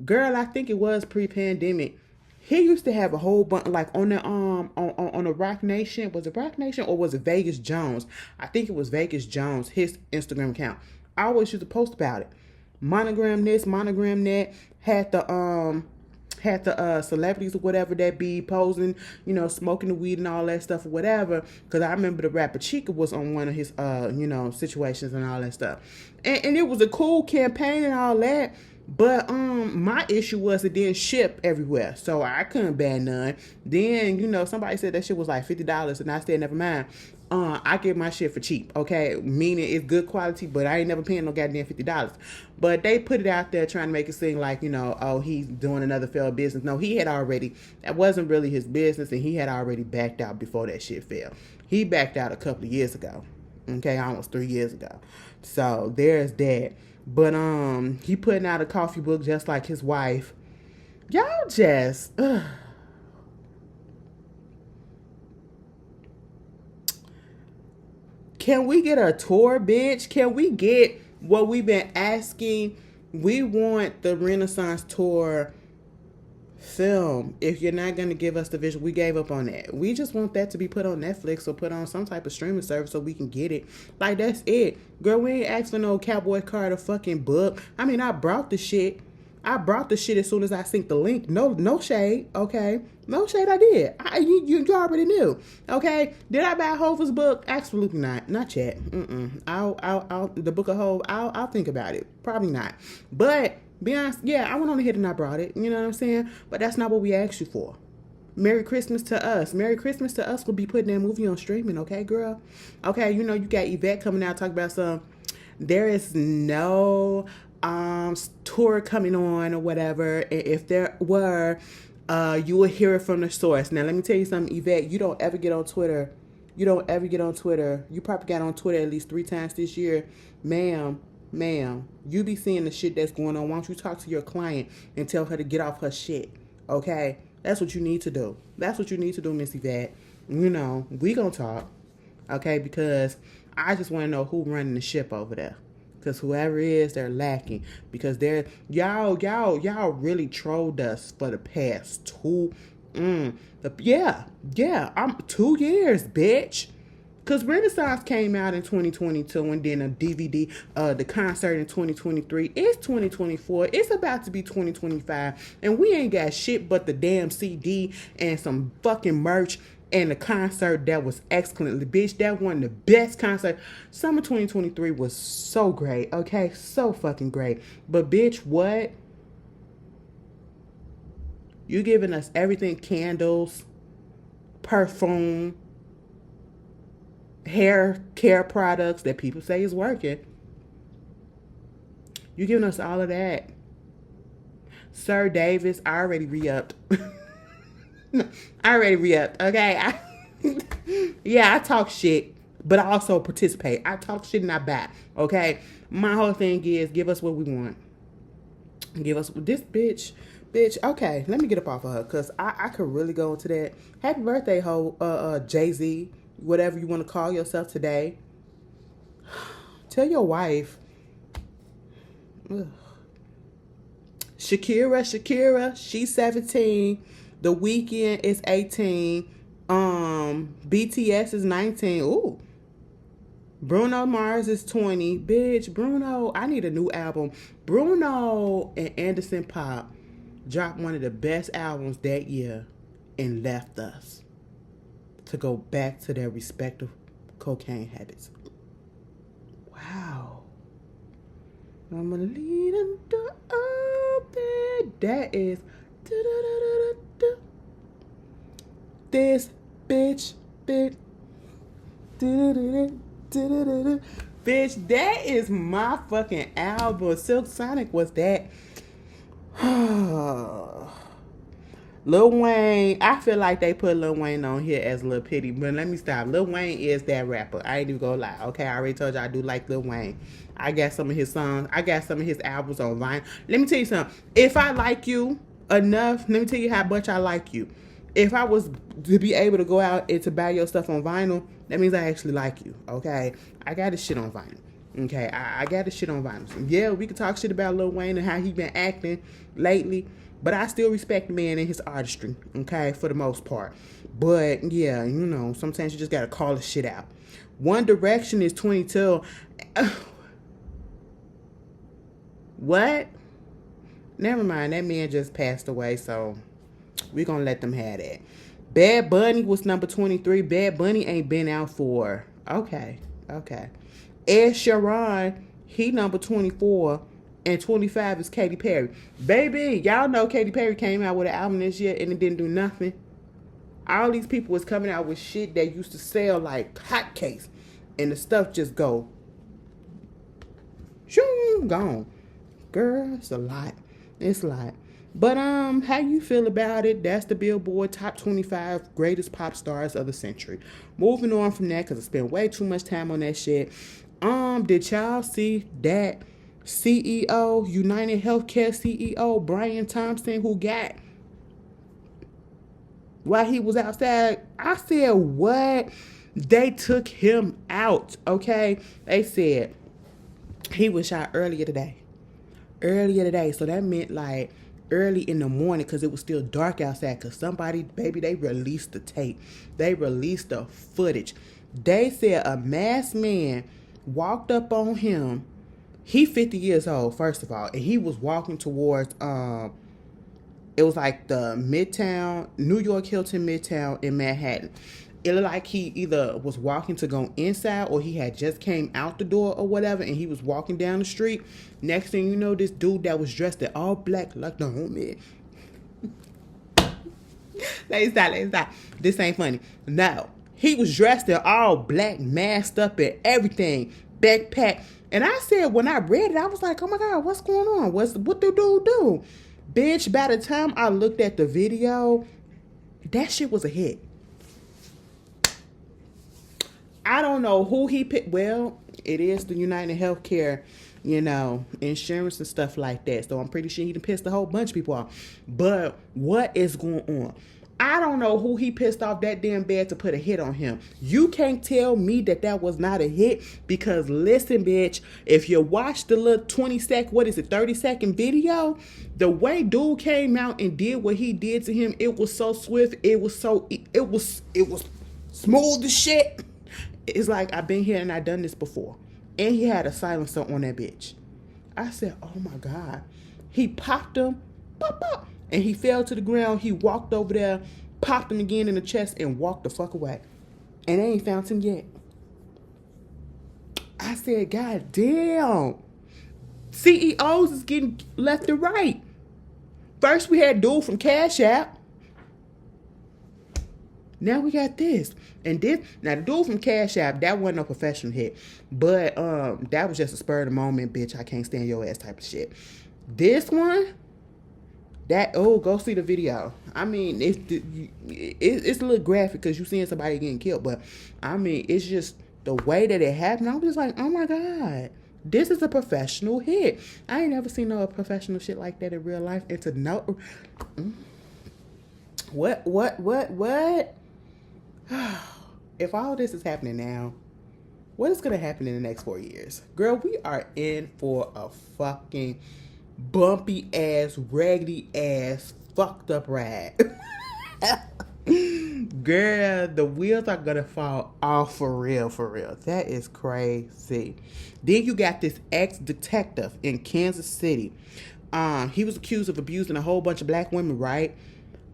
girl, I think it was pre-pandemic, he used to have a whole bunch, like on the on the Rock Nation. Was it Rock Nation or was it Vegas Jones? I think it was Vegas Jones, his Instagram account. I always used to post about it. Monogram this, monogram that. Had the celebrities or whatever that be posing, you know, smoking the weed and all that stuff or whatever. Because I remember the rapper Chica was on one of his, you know, situations and all that stuff. And it was a cool campaign and all that. But my issue was it didn't ship everywhere, so I couldn't ban none. Then, you know, somebody said that shit was like $50, and I said never mind. I get my shit for cheap, okay? Meaning it's good quality, but I ain't never paying no goddamn $50. But they put it out there trying to make it seem like, you know, oh, he's doing another failed business. No, that wasn't really his business, and he had already backed out before that shit failed. He backed out a couple of years ago, okay? Almost 3 years ago. So there's that. But he putting out a coffee book just like his wife. Y'all just Can we get a tour, bitch? Can we get what we've been asking? We want the Renaissance tour film. If you're not going to give us the visual, we gave up on that. We just want that to be put on Netflix or put on some type of streaming service so we can get it. Like, that's it. Girl, we ain't asked for no Cowboy Carter fucking book. I mean, I brought the shit as soon as I synced the link. No shade, okay? No shade, I did. You already knew, okay? Did I buy Hova's book? Absolutely not. Not yet. I'll the book of Hov, I'll think about it. Probably not. But Beyonce, yeah, I went on ahead and I brought it. You know what I'm saying? But that's not what we asked you for. Merry Christmas to us. Merry Christmas to us will be putting that movie on streaming, okay, girl? Okay, you know, you got Yvette coming out talking about some. There is no tour coming on or whatever. If there were, you will hear it from the source. Now, let me tell you something, Yvette. You don't ever get on Twitter. You don't ever get on Twitter. You probably got on Twitter at least 3 times this year. Ma'am, you be seeing the shit that's going on. Why don't you talk to your client and tell her to get off her shit? Okay? That's what you need to do. That's what you need to do, Miss Yvette. You know, we gonna talk. Okay? Because I just want to know who running the ship over there. Because whoever is, they're lacking. Because y'all really trolled us for the past 2 I'm 2 years, bitch. Because Renaissance came out in 2022 and then a DVD, the concert in 2023. It's 2024. It's about to be 2025. And we ain't got shit but the damn CD and some fucking merch and the concert that was excellent. Bitch, that one of the best concert. Summer 2023 was so great, okay? So fucking great. But bitch, what? You giving us everything, candles, perfume, hair care products that people say is working. You giving us all of that. Sir Davis, I already re-upped. Okay? I talk shit, but I also participate. I talk shit and I buy, okay? My whole thing is give us what we want. Give us this bitch, okay, let me get up off of her, because I could really go into that. Happy birthday, Jay-Z, whatever you want to call yourself today. Tell your wife. Ugh. Shakira, she's 17. The Weeknd is 18. BTS is 19. Ooh. Bruno Mars is 20. Bitch, Bruno, I need a new album. Bruno and Anderson .Paak dropped one of the best albums that year and left us to go back to their respective cocaine habits. Wow. I'm gonna lead them to open. That is this bitch. Bitch, that is my fucking album. Silk Sonic was that. Lil Wayne, I feel like they put Lil Wayne on here as Lil Pity, but let me stop. Lil Wayne is that rapper. I ain't even gonna lie. Okay, I already told you I do like Lil Wayne. I got some of his songs. I got some of his albums on vinyl. Let me tell you something. If I like you enough, let me tell you how much I like you. If I was to be able to go out and to buy your stuff on vinyl, that means I actually like you, okay? I got this shit on vinyl, okay? I got this shit on vinyl. So yeah, we can talk shit about Lil Wayne and how he been acting lately, but I still respect the man and his artistry, okay, for the most part. But yeah, you know, sometimes you just gotta call the shit out. One Direction is 22. What? Never mind, that man just passed away, so we're gonna let them have that. Bad Bunny was number 23. Bad Bunny ain't been out for... Okay. Ed Sheeran, he number 24. And 25 is Katy Perry. Baby, y'all know Katy Perry came out with an album this year and it didn't do nothing. All these people was coming out with shit that used to sell like hotcakes. And the stuff just go... Shoom, gone. Girl, it's a lot. It's a lot. But how you feel about it? That's the Billboard Top 25 Greatest Pop Stars of the Century. Moving on from that, because I spent way too much time on that shit. Did y'all see that CEO, United Healthcare CEO, Brian Thompson, who got, while he was outside, I said, what? They took him out, okay? They said he was shot earlier today. So that meant like early in the morning, because it was still dark outside, because somebody, baby, they released the tape. They released the footage. They said a masked man walked up on him. He 50 years old, first of all, and he was walking towards, it was like the Midtown, New York Hilton Midtown in Manhattan. It looked like he either was walking to go inside or he had just came out the door or whatever, and he was walking down the street. Next thing you know, this dude that was dressed in all black, like the homie. Let me stop. This ain't funny. No. He was dressed in all black, masked up and everything. Backpack. And I said, when I read it, I was like, oh my God, what's going on? What the dude do? Bitch, by the time I looked at the video, that shit was a hit. I don't know who he picked. Well, it is the United Healthcare, insurance and stuff like that. So I'm pretty sure he done pissed a whole bunch of people off. But what is going on? I don't know who he pissed off that damn bad to put a hit on him. You can't tell me that was not a hit because listen, bitch, if you watch the little 30-second video, the way dude came out and did what he did to him, it was so swift. It was smooth as shit. It's like, I've been here and I've done this before. And he had a silencer on that bitch. I said, oh my God. He popped him, pop, pop. And he fell to the ground. He walked over there, popped him again in the chest, and walked the fuck away. And they ain't found him yet. I said, God damn. CEOs is getting left and right. First we had dude from Cash App. Now we got this. And this, now the dude from Cash App, that wasn't a professional hit. But that was just a spur of the moment, bitch, I can't stand your ass type of shit. This one, go see the video. I mean, it's a little graphic because you're seeing somebody getting killed. But, I mean, it's just the way that it happened. I was just like, oh my God. This is a professional hit. I ain't never seen no professional shit like that in real life. And to know... What? If all this is happening now, what is going to happen in the next 4 years? Girl, we are in for a fucking bumpy ass, raggedy ass, fucked up ride. Girl, the wheels are going to fall off for real. That is crazy. Then you got this ex-detective in Kansas City. He was accused of abusing a whole bunch of black women, right?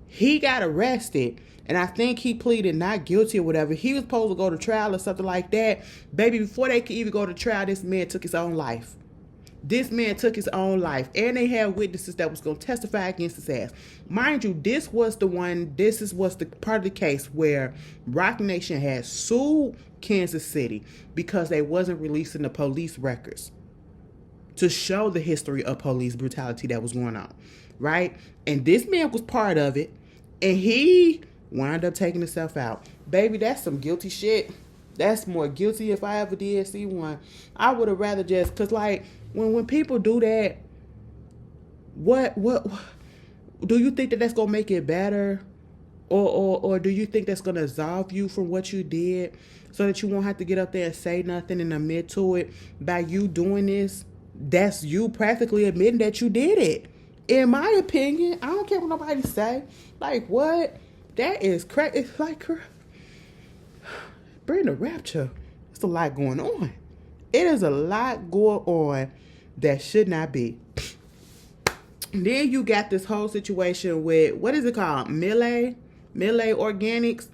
He got arrested, and I think he pleaded not guilty or whatever. He was supposed to go to trial or something like that. Baby, before they could even go to trial, this man took his own life. And they had witnesses that was going to testify against his ass. Mind you, this was the part of the case where Roc Nation had sued Kansas City because they wasn't releasing the police records to show the history of police brutality that was going on, right? And this man was part of it, and he wound up taking himself out. Baby, that's some guilty shit. That's more guilty if I ever did see one. I would have rather just, because like, when people do that, what do you think that's going to make it better? Or do you think that's going to absolve you from what you did so that you won't have to get up there and say nothing and admit to it? By you doing this, that's you practically admitting that you did it. In my opinion, I don't care what nobody say. Like, what? That is crazy. It's like, bring the rapture. It's a lot going on. It is a lot going on that should not be. Then you got this whole situation with, what is it called? Millet Organics,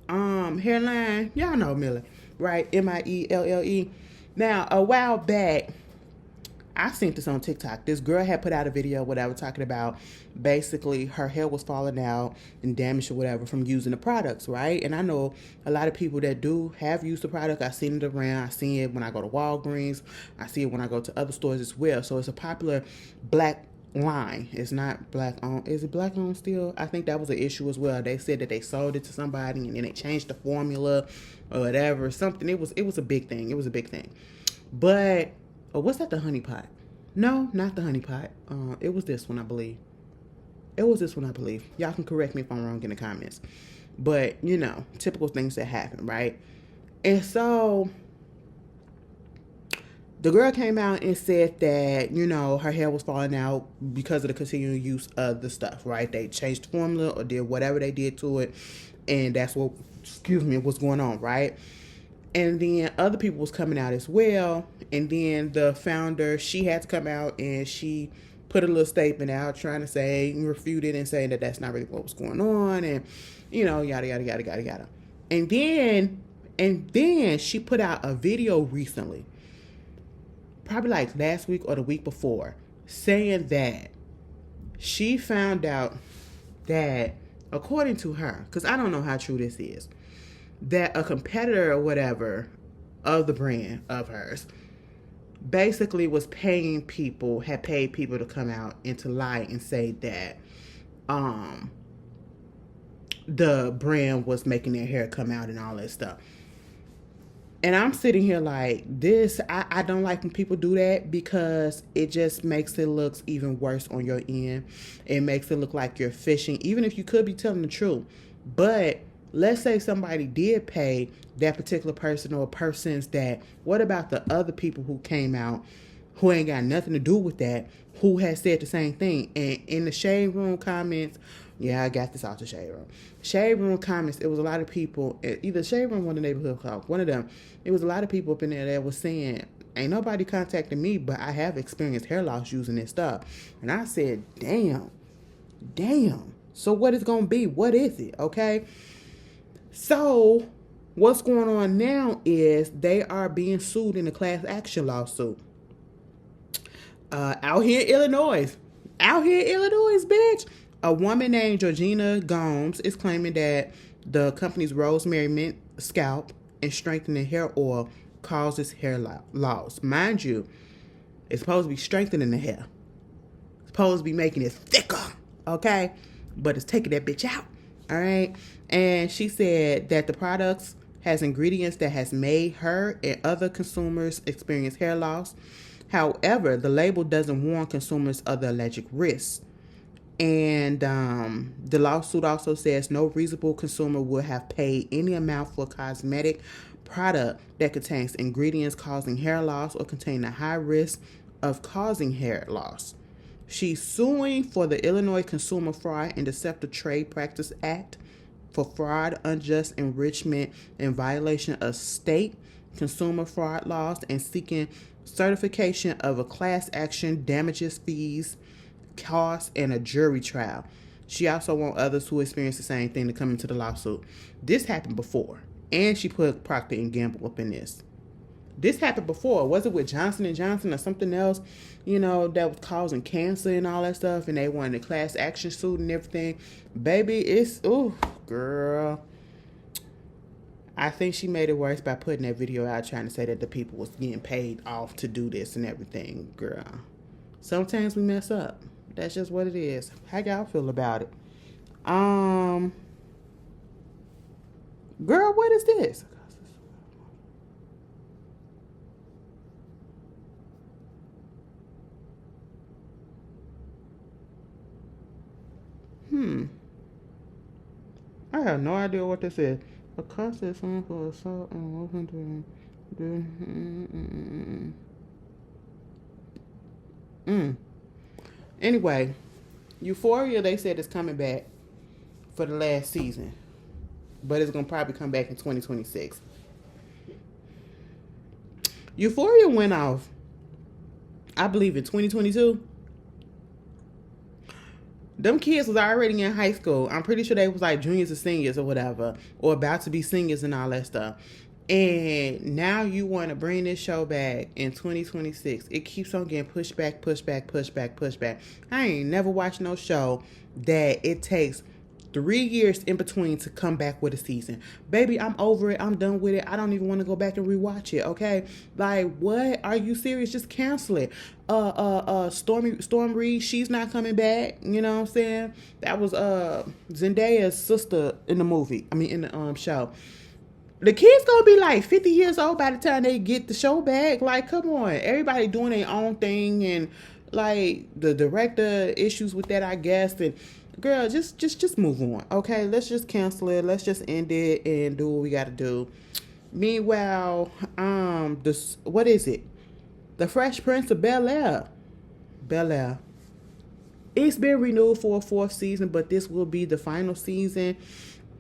hairline. Y'all know Millet, right? Mielle. Now, a while back, I seen this on TikTok. This girl had put out a video, whatever, talking about basically her hair was falling out and damaged or whatever from using the products, right? And I know a lot of people that have used the product. I've seen it around. I see it when I go to Walgreens. I see it when I go to other stores as well. So it's a popular black line. It's not black owned. Is it black owned still? I think that was an issue as well. They said that they sold it to somebody and then they changed the formula or whatever. Something. It was a big thing. It was a big thing. But what's that? The honey pot? No, not the honey pot. It was this one, I believe. Y'all can correct me if I'm wrong in the comments. But, typical things that happen, right? And so the girl came out and said that, her hair was falling out because of the continual use of the stuff, right? They changed the formula or did whatever they did to it. And that's what's going on, right? And then other people was coming out as well. And then the founder, she had to come out and she put a little statement out trying to say, refute it and saying that that's not really what was going on. And, yada, yada, yada, yada, yada. And then she put out a video recently, probably like last week or the week before, saying that she found out that according to her, because I don't know how true this is, that a competitor or whatever of the brand of hers basically was had paid people to come out and to lie and say that the brand was making their hair come out and all that stuff. And I'm sitting here like this. I don't like when people do that, because it just makes it look even worse on your end. It makes it look like you're fishing, even if you could be telling the truth. But let's say somebody did pay that particular person or persons that, what about the other people who came out who ain't got nothing to do with that, who has said the same thing? And in the Shade Room comments, yeah, I got this out the Shade Room. Shade Room comments, it was a lot of people, either Shade Room or the Neighborhood Talk, one of them, it was a lot of people up in there that was saying, ain't nobody contacted me, but I have experienced hair loss using this stuff. And I said, damn. So what is going to be? What is it? Okay. So what's going on now is they are being sued in a class action lawsuit. Out here in Illinois, bitch. A woman named Georgina Gomes is claiming that the company's rosemary mint scalp and strengthening hair oil causes hair loss. Mind you, it's supposed to be strengthening the hair. It's supposed to be making it thicker, okay? But it's taking that bitch out, all right? And she said that the products has ingredients that has made her and other consumers experience hair loss. However, the label doesn't warn consumers of the alleged risks. And the lawsuit also says no reasonable consumer would have paid any amount for a cosmetic product that contains ingredients causing hair loss or contain a high risk of causing hair loss. She's suing for the Illinois Consumer Fraud and Deceptive Trade Practice Act for fraud, unjust enrichment, and violation of state consumer fraud laws, and seeking certification of a class action, damages, fees, costs, and a jury trial. She also wants others who experience the same thing to come into the lawsuit. This happened before, and she put Procter and Gamble up in this. This happened before. Was it with Johnson and Johnson or something else, that was causing cancer and all that stuff, and they wanted a class action suit and everything? Baby, it's, ooh, girl. I think she made it worse by putting that video out trying to say that the people was getting paid off to do this and everything. Girl, sometimes we mess up. That's just what it is. How y'all feel about it? Girl, what is this? I have no idea what this is. A constant song for assault and welcome to Anyway, Euphoria, they said, is coming back for the last season, but it's gonna probably come back in 2026. Euphoria went off, I believe, in 2022. Them kids was already in high school. I'm pretty sure they was like juniors or seniors or whatever, or about to be seniors and all that stuff. And now you want to bring this show back in 2026. It keeps on getting pushed back. I ain't never watched no show that it takes 3 years in between to come back with a season. Baby, I'm over it. I'm done with it. I don't even want to go back and rewatch it, okay? Like, what? Are you serious? Just cancel it. Storm Reed, she's not coming back. You know what I'm saying? That was Zendaya's sister in the movie. In the show. The kids gonna be like 50 years old by the time they get the show back. Like, come on. Everybody doing their own thing, and like the director issues with that, I guess. And girl, just move on, okay? Let's just cancel it. Let's just end it and do what we gotta do. Meanwhile, what is it? The Fresh Prince of Bel-Air. It's been renewed for a 4th season, but this will be the final season.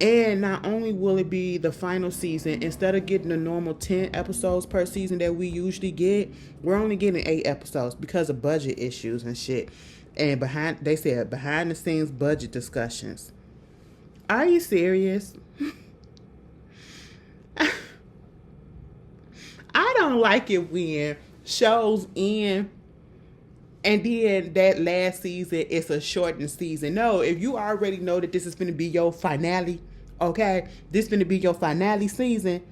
And not only will it be the final season, instead of getting the normal 10 episodes per season that we usually get, we're only getting 8 episodes because of budget issues and shit. And behind the scenes budget discussions. Are you serious? I don't like it when shows end And then that last season, it's a shortened season. No, if you already know that this is going to be your finale, okay, this is going to be your finale season,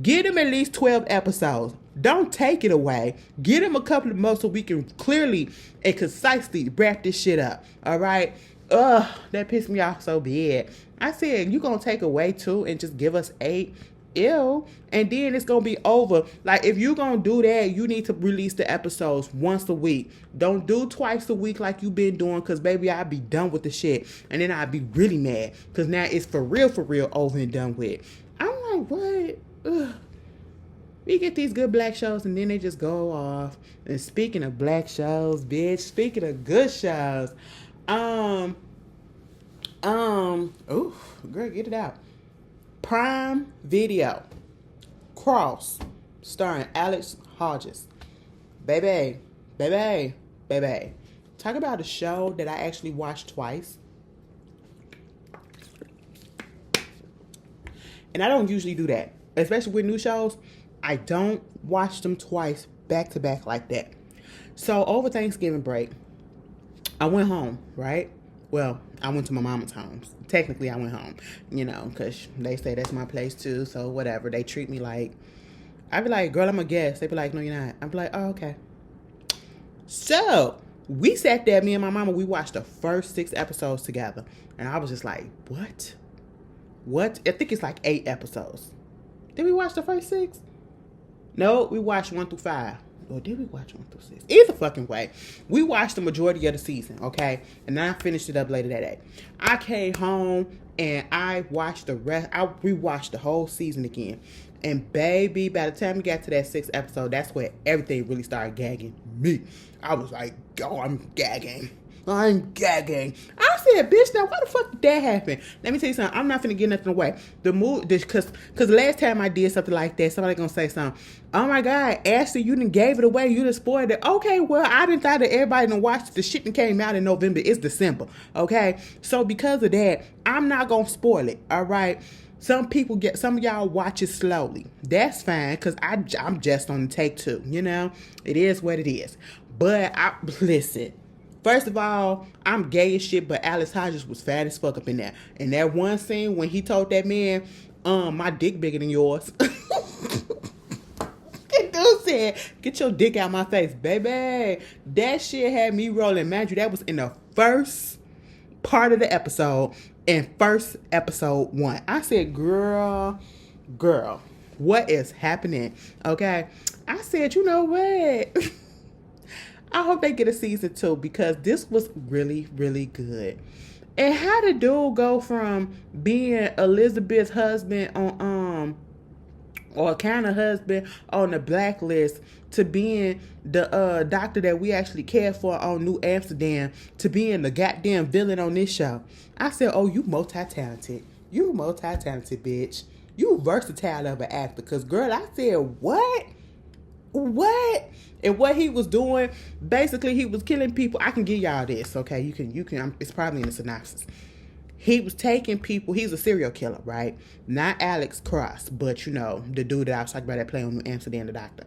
get them at least 12 episodes. Don't take it away. Get them a couple of more so we can clearly and concisely wrap this shit up. All right? Ugh, that pissed me off so bad. I said, you going to take away 2 and just give us 8? Ew. And then it's going to be over. Like, if you going to do that, you need to release the episodes once a week. Don't do twice a week like you been doing, because, baby, I'll be done with the shit. And then I'll be really mad, because now it's for real, over and done with. I'm like, what? Ugh. We get these good black shows and then they just go off. And speaking of black shows, bitch, speaking of good shows, girl, get it out. Prime Video, Cross, starring Alex Hodges. Baby. Talk about a show that I actually watched twice. And I don't usually do that, especially with new shows. I don't watch them twice back to back like that. So over Thanksgiving break, I went home, right? Well, I went to my mama's home. Technically, I went home, because they say that's my place too. So whatever. They treat me like, I'd be like, girl, I'm a guest. They'd be like, no, you're not. I'd be like, oh, okay. So we sat there, me and my mama, we watched the first 6 episodes together. And I was just like, what? I think it's like 8 episodes. Did we watch the first 6? No, we watched 1 through 5. Or did we watch 1 through 6? Either fucking way. We watched the majority of the season, okay? And then I finished it up later that day. I came home and I watched the rest. I rewatched the whole season again. And baby, by the time we got to that 6th episode, that's where everything really started gagging me. I was like, oh, I'm gagging. I said, bitch, now why the fuck did that happen? Let me tell you something. I'm not finna get nothing away. Because the last time I did something like that, somebody gonna say something. Oh my God, Ashley, you done gave it away. You done spoiled it. Okay, well, I didn't thought that everybody done watched the shit that came out in November. It's December. Okay? So because of that, I'm not gonna spoil it. All right? Some of y'all watch it slowly. That's fine, because I'm just on take 2. It is what it is. But listen. First of all, I'm gay as shit, but Alex Hodges was fat as fuck up in there. And that one scene when he told that man, my dick bigger than yours. That dude said, get your dick out my face, baby. That shit had me rolling. Mind you, that was in the first part of the episode, in first episode 1. I said, girl, what is happening? Okay. I said, you know what? I hope they get a season 2, because this was really, really good. And how did dude go from being Elizabeth's husband on or kind of husband on the blacklist to being the doctor that we actually care for on New Amsterdam to being the goddamn villain on this show? I said, oh, you multi-talented. You multi-talented, bitch. You versatile of an actor. Because, girl, I said, what? And what he was doing, basically, he was killing people. I can give y'all this, okay? You can. It's probably in the synopsis. He was taking people. He's a serial killer, right? Not Alex Cross, but the dude that I was talking about that played on New Amsterdam, the doctor.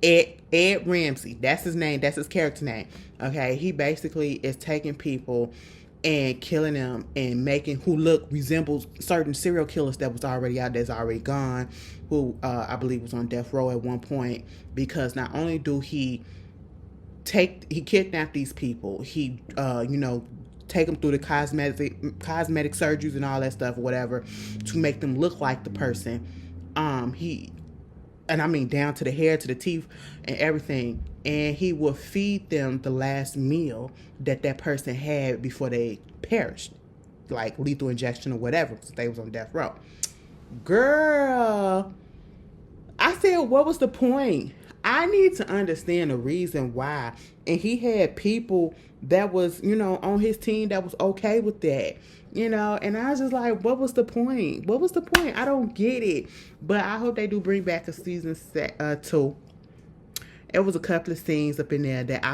Ed Ramsey. That's his name. That's his character name. Okay, he basically is taking people and killing them and making who resembles certain serial killers that was already out, that's already gone, who I believe was on death row at one point, because not only do he kidnap these people, he take them through the cosmetic surgeries and all that stuff or whatever to make them look like the person. And I mean down to the hair, to the teeth and everything. And he will feed them the last meal that person had before they perished. Like lethal injection or whatever, since they was on death row. Girl, I said, what was the point? I need to understand the reason why. And he had people that was, on his team that was okay with that. And I was just like, what was the point? I don't get it. But I hope they do bring back a season 2. It was a couple of scenes up in there that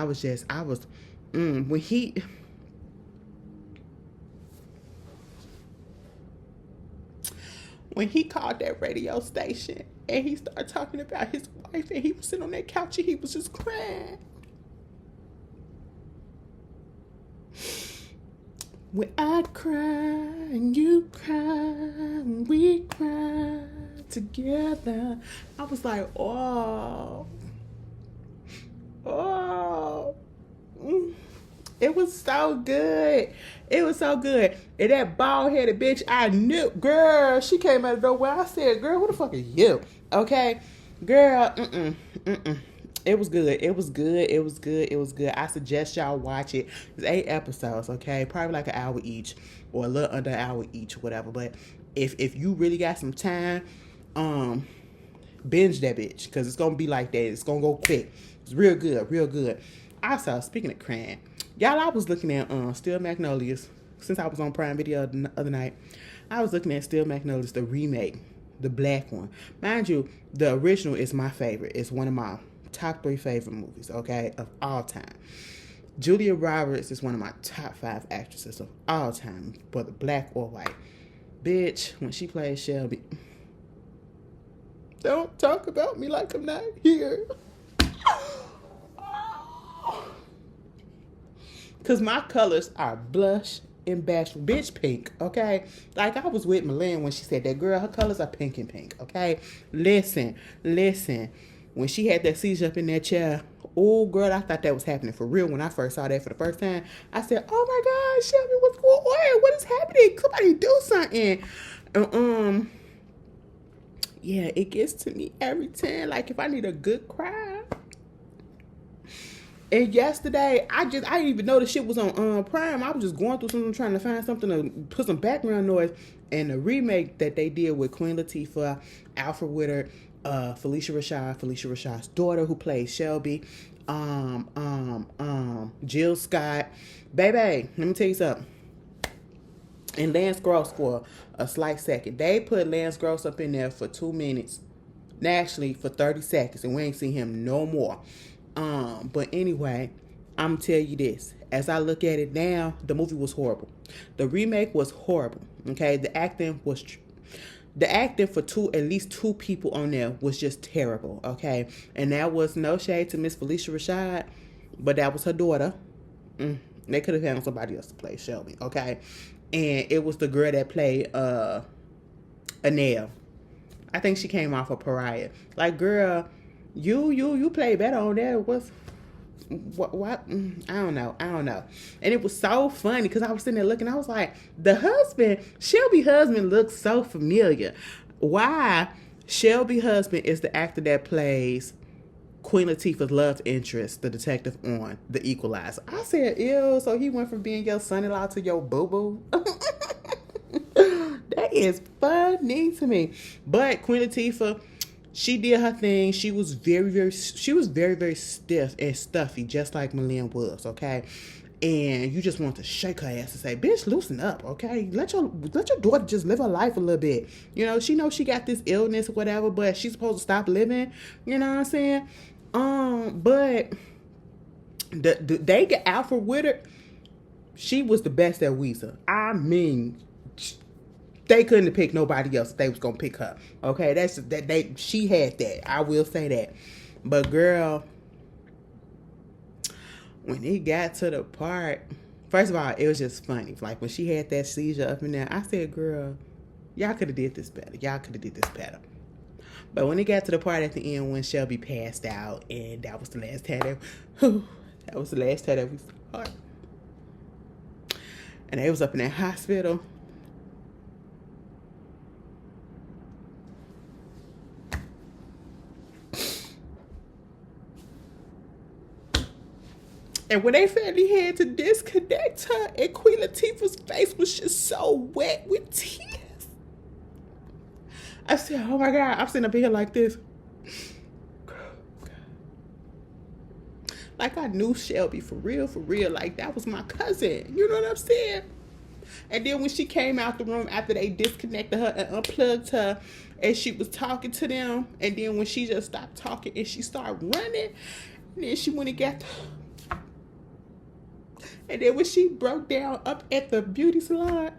when he called that radio station and he started talking about his wife and he was sitting on that couch and he was just crying. When I cry and you cry and we cry together. I was like, oh. It was so good. It was so good. And that bald-headed bitch, I knew. Girl, she came out of nowhere. I said, girl, who the fuck are you? Okay? Girl, It was good. It was good. It was good. It was good. I suggest y'all watch it. It's 8 episodes, okay? Probably like an hour each or a little under an hour each, whatever. But if you really got some time, binge that bitch because it's going to be like that. It's going to go quick. It's real good. Real good. Also, speaking of crying, y'all, I was looking at Steel Magnolias since I was on Prime Video the other night. I was looking at Steel Magnolias, the remake, the black one. Mind you, the original is my favorite. It's one of my top 3 favorite movies, okay, of all time. Julia Roberts is one of my top 5 actresses of all time, whether black or white. Bitch, when she plays Shelby, don't talk about me like I'm not here. Because my colors are blush and bashful. Bitch, pink, okay? Like, I was with Milan when she said that. Girl, her colors are pink and pink, okay? Listen. When she had that seizure up in that chair, oh, girl, I thought that was happening for real. When I first saw that for the first time, I said, oh, my God, Shelby, what's going on? What is happening? Somebody do something. Yeah, it gets to me every time. Like, if I need a good cry. And yesterday, I didn't even know the shit was on Prime. I was just going through something, trying to find something to put some background noise. And the remake that they did with Queen Latifah, Alfred Witter, Felicia Rashad's daughter who plays Shelby, Jill Scott. Baby, let me tell you something. And Lance Gross for a slight second. They put Lance Gross up in there for 2 minutes. Actually, for 30 seconds. And we ain't seen him no more. But anyway, I'm tell you this. As I look at it now, the movie was horrible. The remake was horrible. Okay, the acting for at least two people on there was just terrible. Okay, and that was no shade to Miss Felicia Rashad, but that was her daughter. They could have found somebody else to play Shelby. Okay, and it was the girl that played Anel. I think she came off of Pariah. Like, girl. You play better on there. What? I don't know. And it was so funny because I was sitting there looking. I was like, Shelby husband looks so familiar. Why? Shelby husband is the actor that plays Queen Latifah's love interest, the detective on The Equalizer. I said, ew, so he went from being your son-in-law to your boo-boo? That is funny to me. But Queen Latifah, she did her thing. She was very, very stiff and stuffy, just like Milan was, okay? And you just want to shake her ass and say, bitch, loosen up, okay? Let your daughter just live her life a little bit. You know, she knows she got this illness or whatever, but she's supposed to stop living. You know what I'm saying? But they get Alfred Witter. She was the best at Weezer. I mean, they couldn't have picked nobody else if they was gonna pick her. Okay, she had that. I will say that. But girl, when it got to the part, first of all, it was just funny. Like when she had that seizure up in there, I said, girl, y'all could have did this better. But when it got to the part at the end when Shelby passed out, and that was the last time that we saw her. And they was up in that hospital. And when they finally had to disconnect her, and Queen Latifah's face was just so wet with tears. I said, oh my God, I'm sitting up here like this. Like I knew Shelby for real. Like that was my cousin. You know what I'm saying? And then when she came out the room after they disconnected her and unplugged her, and she was talking to them, and then when she just stopped talking and she started running, and then she went and got and then when she broke down up at the beauty salon,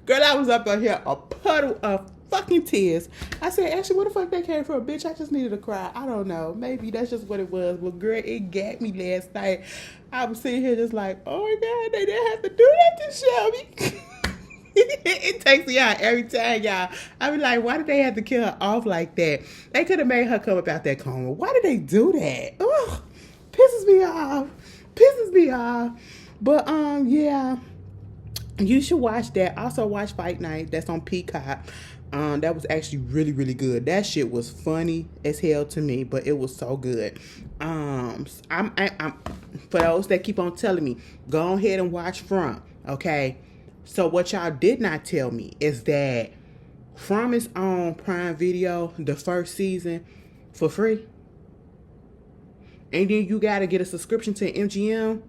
girl, I was up on here a puddle of fucking tears. I said, Ashley, where the fuck that came from? Bitch, I just needed to cry. I don't know. Maybe that's just what it was. But girl, it got me last night. I was sitting here just like, oh my God, they didn't have to do that to Shelby. It takes me out every time, y'all. I be like, why did they have to kill her off like that? They could have made her come up out that coma. Why did they do that? Ugh, pisses me off. Pisses me off. But yeah, you should watch that. Also watch Fight Night. That's on Peacock. That was actually really, really good. That shit was funny as hell to me, but it was so good. I'm for those that keep on telling me, go ahead and watch From. Okay. So what y'all did not tell me is that From is on Prime Video, the first season, for free. And then you gotta get a subscription to MGM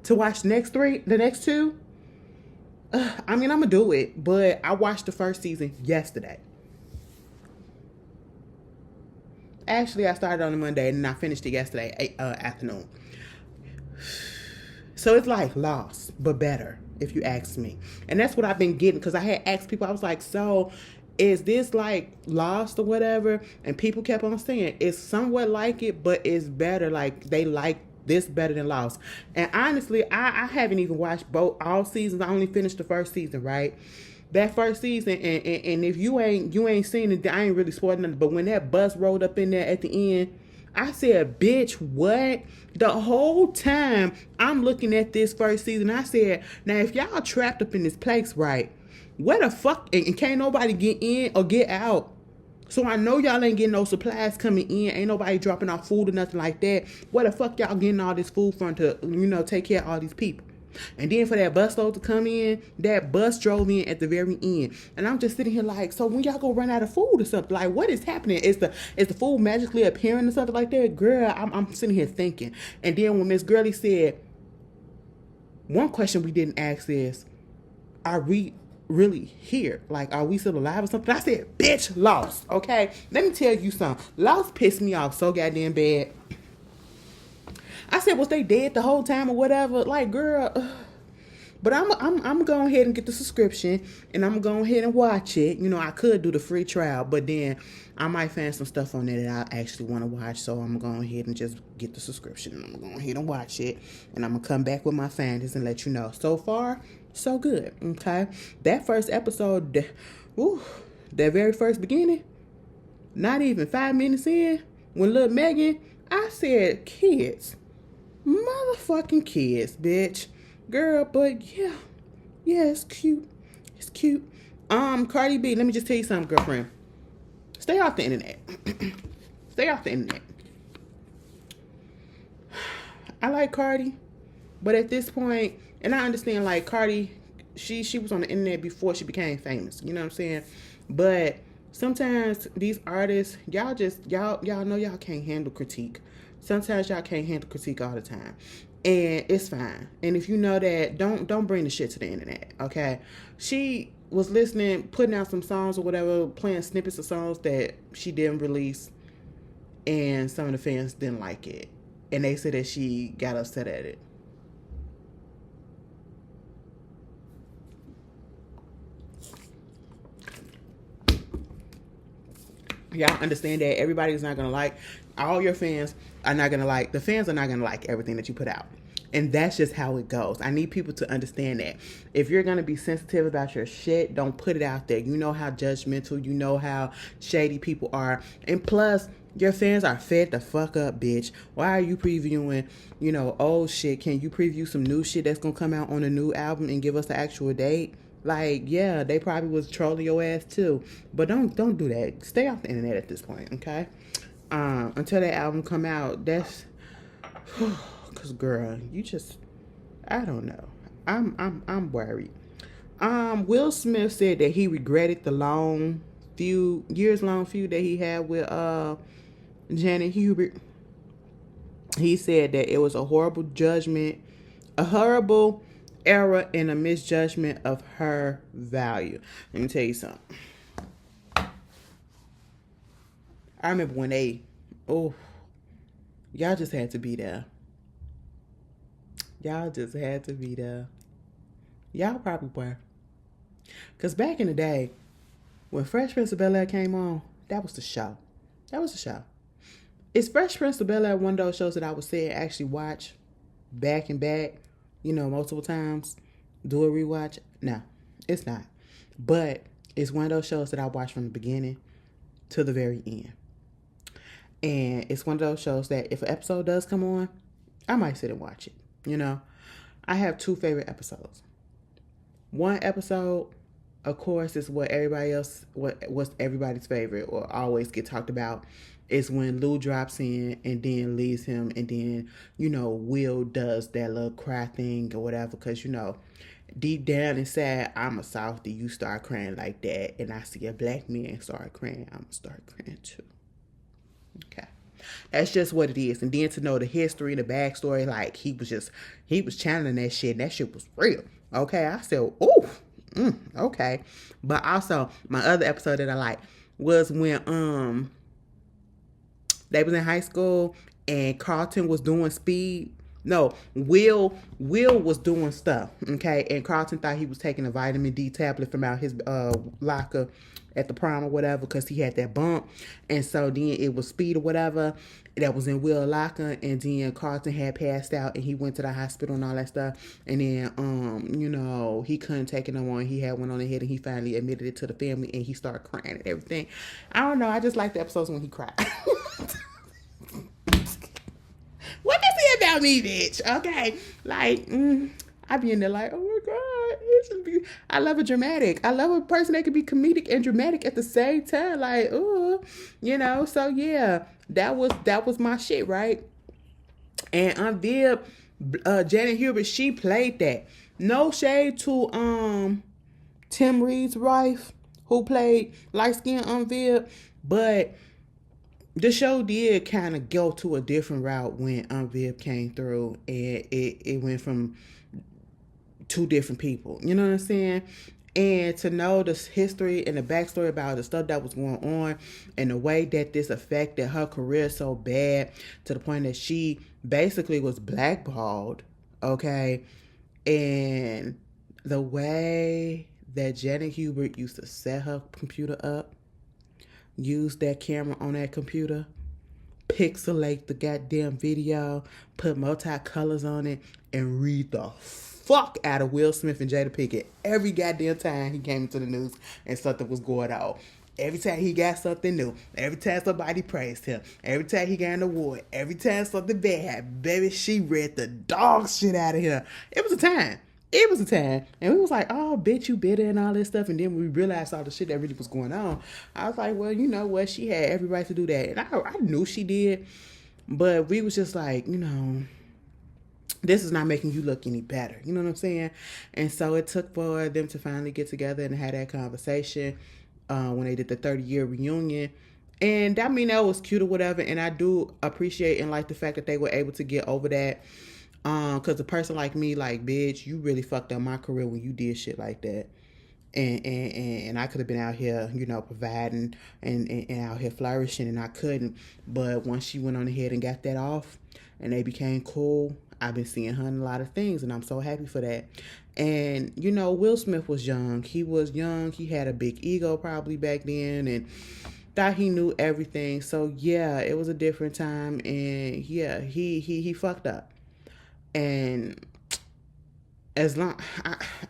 to watch the next two. I mean, I'm gonna do it, but I watched the first season yesterday. Actually, I started on a Monday and I finished it yesterday afternoon. So it's like Lost, but better, if you ask me. And that's what I've been getting, because I had asked people, I was like, so is this like Lost or whatever? And people kept on saying it's somewhat like it, but it's better. Like, they like this better than Lost. And honestly, I haven't even watched all seasons. I only finished the first season, right? That first season, and if you ain't seen it, I ain't really spoiling nothing. But when that bus rolled up in there at the end, I said, bitch, what? The whole time I'm looking at this first season, I said, now if y'all trapped up in this place, right, where the fuck, and can't nobody get in or get out? So I know y'all ain't getting no supplies coming in. Ain't nobody dropping off food or nothing like that. Where the fuck y'all getting all this food from to, take care of all these people? And then for that busload to come in, that bus drove in at the very end. And I'm just sitting here like, so when y'all gonna run out of food or something? Like, what is happening? Is the food magically appearing or something like that? Girl, I'm sitting here thinking. And then when Miss Gurley said, one question we didn't ask is, are we really here? Like, are we still alive or something? I said, bitch, Lost. Okay, let me tell you something. Lost pissed me off so goddamn bad. I said, was they dead the whole time or whatever? Like, girl. But I'm going ahead and get the subscription, and I'm going ahead and watch it. I could do the free trial, but then I might find some stuff on there that I actually want to watch. So I'm going ahead and just get the subscription, and I'm going ahead and watch it, and I'm gonna come back with my findings and let you know. So far, so good. Okay, that first episode, that very first beginning, not even 5 minutes in, when little Megan, I said, kids. Motherfucking kids, bitch. Girl, but yeah, it's cute. It's cute. Cardi B, let me just tell you something, girlfriend. Stay off the internet. Stay off the internet. I like Cardi, but at this point, and I understand, like, Cardi, she was on the internet before she became famous. You know what I'm saying? But sometimes these artists, y'all know y'all can't handle critique. Sometimes y'all can't handle critique all the time. And it's fine. And if you know that, don't bring the shit to the internet, okay? She was listening, putting out some songs or whatever, playing snippets of songs that she didn't release, and some of the fans didn't like it. And they said that she got upset at it. Y'all understand that everybody's not gonna like, all your fans are not gonna like, the fans are not gonna like everything that you put out. And that's just how it goes. I need people to understand that. If you're gonna be sensitive about your shit, don't put it out there. You know how judgmental, you know how shady people are. And plus, your fans are fed the fuck up, bitch. Why are you previewing, old shit? Can you preview some new shit that's gonna come out on a new album and give us the actual date? Like, yeah, they probably was trolling your ass too. But don't do that. Stay off the internet at this point, okay? Until that album come out, that's, cause girl, you just, I don't know. I'm worried. Will Smith said that he regretted the years-long feud that he had with Janet Hubert. He said that it was a horrible judgment, a horrible error, and a misjudgment of her value. Let me tell you something. I remember when y'all just had to be there. Y'all just had to be there. Y'all probably were. Because back in the day, When Fresh Prince of Bel-Air came on, that was the show. That was the show. Is Fresh Prince of Bel-Air one of those shows that I would say actually watch back and back, multiple times, do a rewatch? No, it's not. But it's one of those shows that I watch from the beginning to the very end. And it's one of those shows that if an episode does come on, I might sit and watch it. I have two favorite episodes. One episode, of course, is what's everybody's favorite or always get talked about. Is when Lou drops in and then leaves him, and then, Will does that little cry thing or whatever, because, deep down inside, I'm a softie. You start crying like that, and I see a black man start crying, I'm going to start crying too. Okay. That's just what it is. And then to know the history, the backstory, like he was channeling that shit, and that shit was real. Okay. I said, ooh, okay. But also, my other episode that I like was when, they was in high school and Carlton was doing speed. No, Will was doing stuff, okay? And Carlton thought he was taking a vitamin D tablet from out his locker at the prom or whatever because he had that bump. And so then it was speed or whatever that was in Will's locker. And then Carlton had passed out and he went to the hospital and all that stuff. And then, he couldn't take it no more. He had one on the head and he finally admitted it to the family and he started crying and everything. I don't know. I just like the episodes when he cried. What they say about me, bitch? Okay, like I be in there like, oh my god, I love a dramatic. I love a person that can be comedic and dramatic at the same time. Like, So yeah, that was my shit, right? And Vib, Janet Hubert, she played that. No shade to Tim Reed's wife, who played light skinned Vib, but the show did kind of go to a different route when Viv came through, and it went from two different people. You know what I'm saying? And to know the history and the backstory about the stuff that was going on and the way that this affected her career so bad to the point that she basically was blackballed, okay? And the way that Janet Hubert used to set her computer up, use that camera on that computer, pixelate the goddamn video, put multi-colors on it, and read the fuck out of Will Smith and Jada Pinkett every goddamn time he came into the news and something was going on. Every time he got something new, every time somebody praised him, every time he got an award, every time something bad happened, baby, she read the dog shit out of him. It was a time. And we was like, oh, bitch, you bitter and all this stuff. And then we realized all the shit that really was going on. I was like, well, you know what? She had every right to do that. And I knew she did. But we was just like, this is not making you look any better. You know what I'm saying? And so it took for them to finally get together and have that conversation when they did the 30-year reunion. And I mean, that was cute or whatever. And I do appreciate and like the fact that they were able to get over that. Cause a person like me, like, bitch, you really fucked up my career when you did shit like that. And I could have been out here, providing and out here flourishing, and I couldn't. But once she went on ahead and got that off and they became cool, I've been seeing her in a lot of things, and I'm so happy for that. And, Will Smith was young. He was young. He had a big ego probably back then and thought he knew everything. So, yeah, it was a different time. And, yeah, he fucked up. And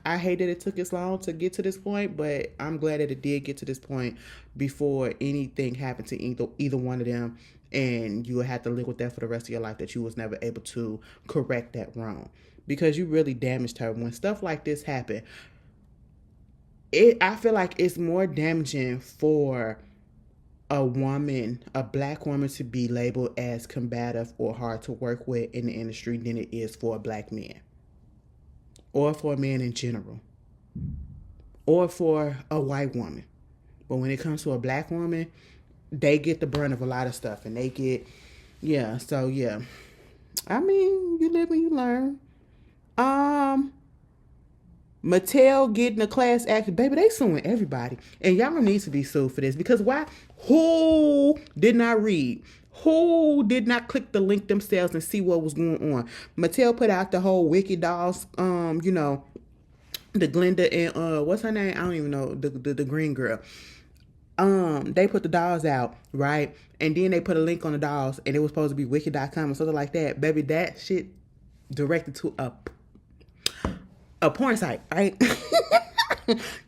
I hate that it took as long to get to this point, but I'm glad that it did get to this point before anything happened to either one of them, and you will have to live with that for the rest of your life, that you was never able to correct that wrong, because you really damaged her. When stuff like this happen, I feel like it's more damaging for a woman, a black woman, to be labeled as combative or hard to work with in the industry than it is for a black man, or for a man in general, or for a white woman. But when it comes to a black woman, they get the brunt of a lot of stuff, and they get, so yeah. I mean, you live and you learn. Mattel getting a class action, baby, they suing everybody. And y'all need to be sued for this, because why? Who did not read? Who did not click the link themselves and see what was going on? Mattel put out the whole Wicked Dolls, the Glenda and what's her name? I don't even know, the green girl. They put the dolls out, right? And then they put a link on the dolls, and it was supposed to be wicked.com or something like that. Baby, that shit directed to a porn site, right?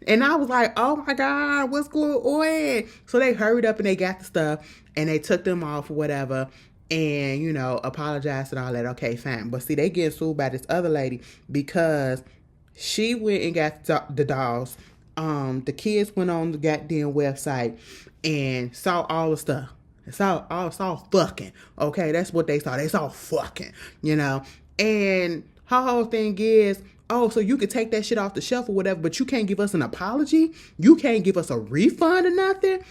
And I was like, oh my God, what's going on? So they hurried up and they got the stuff and they took them off or whatever and, you know, apologized and all that. Okay, fine. But see, they getting sued by this other lady because she went and got the dolls. The kids went on the goddamn website and saw all the stuff. Saw fucking. Okay, that's what they saw. They saw fucking, you know. And her whole thing is, oh, so you could take that shit off the shelf or whatever, but you can't give us an apology? You can't give us a refund or nothing?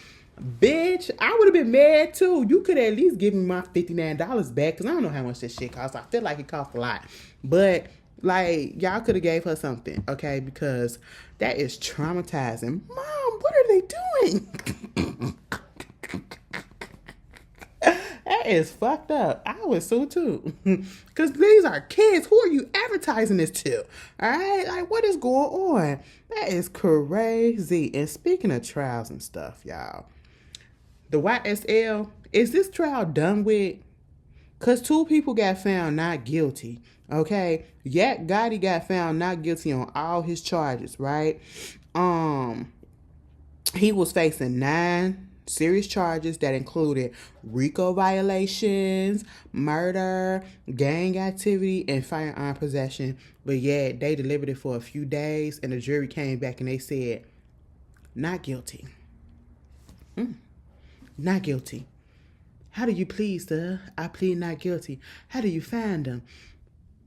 Bitch, I would have been mad too. You could at least give me my $59 back, because I don't know how much this shit costs. I feel like it costs a lot. But, like, y'all could have gave her something, okay? Because that is traumatizing. Mom, what are they doing? That is fucked up. I would sue too. Because these are kids. Who are you advertising this to? Alright? Like, what is going on? That is crazy. And speaking of trials and stuff, y'all. The YSL, is this trial done with? Because 2 people got found not guilty. Okay? Yak Gotti got found not guilty on all his charges, right? He was facing 9 serious charges that included Rico violations, murder, gang activity, and firearm possession. But yet, they delivered it for a few days, and the jury came back and they said, not guilty. Not guilty. How do you plead, sir? I plead not guilty. How do you find them?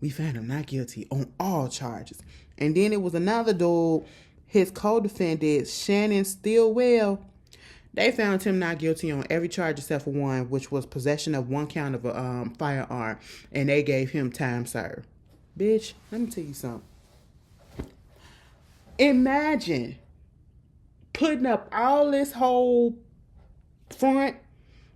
We found him not guilty on all charges. And then it was another dude, his co-defendant, Shannon Stillwell. They found him not guilty on every charge except for one, which was possession of 1 count of a firearm, and they gave him time served. Bitch, let me tell you something. Imagine putting up all this whole front,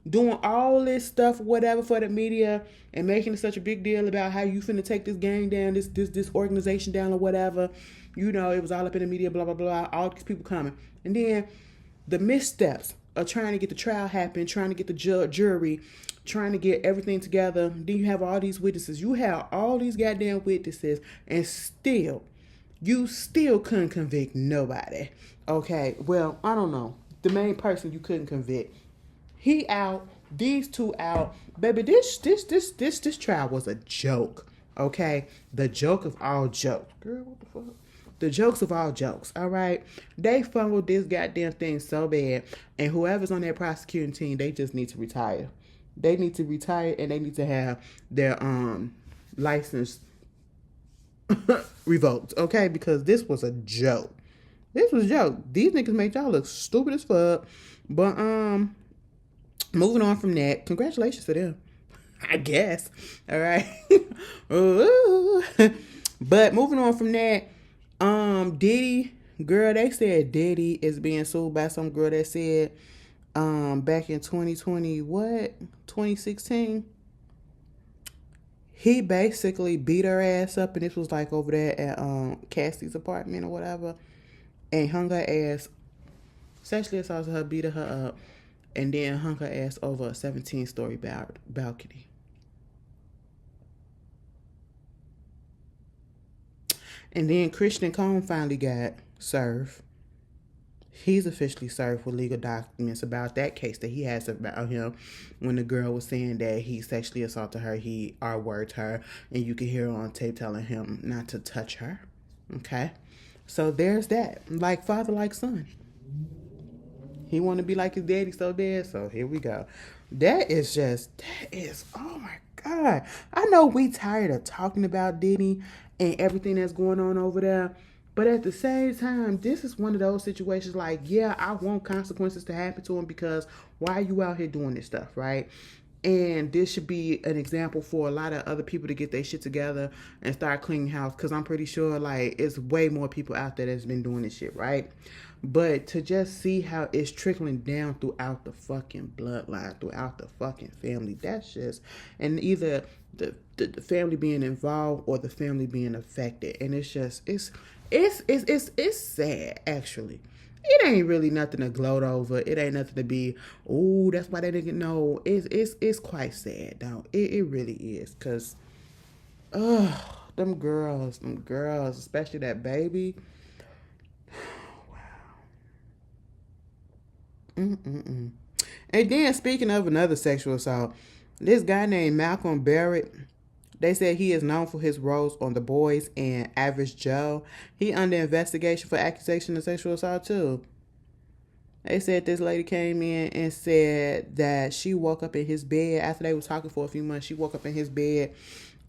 doing all this stuff, whatever, for the media, and making it such a big deal about how you finna take this gang down, this organization down, or whatever. You know, it was all up in the media, blah, blah, blah, all these people coming. And then the missteps of trying to get the trial happen, trying to get the jury, trying to get everything together. Then you have all these witnesses. You have all these goddamn witnesses, and you still couldn't convict nobody. Okay, well, I don't know. The main person you couldn't convict. He out, these 2 out. Baby, this trial was a joke. Okay? The joke of all jokes. Girl, what the fuck? The jokes of all jokes, all right? They fumbled this goddamn thing so bad, and whoever's on that prosecuting team, they just need to retire. They need to retire, and they need to have their license revoked, okay? Because this was a joke. This was a joke. These niggas made y'all look stupid as fuck. But moving on from that, congratulations to them, I guess. All right. But moving on from that, Diddy, girl, they said Diddy is being sued by some girl that said back in 2016, he basically beat her ass up, and this was like over there at Cassie's apartment or whatever, and hung her ass, sexually assaulted her, beat her up, and then hung her ass over a 17-story balcony. And then Christian Cone finally got served. He's officially served with legal documents about that case that he has about him when the girl was saying that he sexually assaulted her, he R-worded her, and you could hear her on tape telling him not to touch her. Okay? So there's that. Like father, like son. He want to be like his daddy so bad, so here we go. That is, oh my God. I know we tired of talking about Diddy and everything that's going on over there, but at the same time, this is one of those situations like, yeah, I want consequences to happen to him, because why are you out here doing this stuff, right? And this should be an example for a lot of other people to get their shit together and start cleaning house, because I'm pretty sure, like, it's way more people out there that's been doing this shit, right? But to just see how it's trickling down throughout the fucking bloodline, throughout the fucking family, that's just, and either the family being involved or the family being affected, and it's just, it's sad, actually. it ain't really nothing to gloat over. It ain't nothing to be, oh, that's why they didn't know. It's quite sad, though. It really is. Because, them girls, especially that baby. Mm-mm-mm. And then, speaking of another sexual assault, this guy named Malcolm Barrett, they said he is known for his roles on The Boys and Average Joe. He under investigation for accusation of sexual assault too. They said this lady came in and said that she woke up in his bed after they were talking for a few months. She woke up in his bed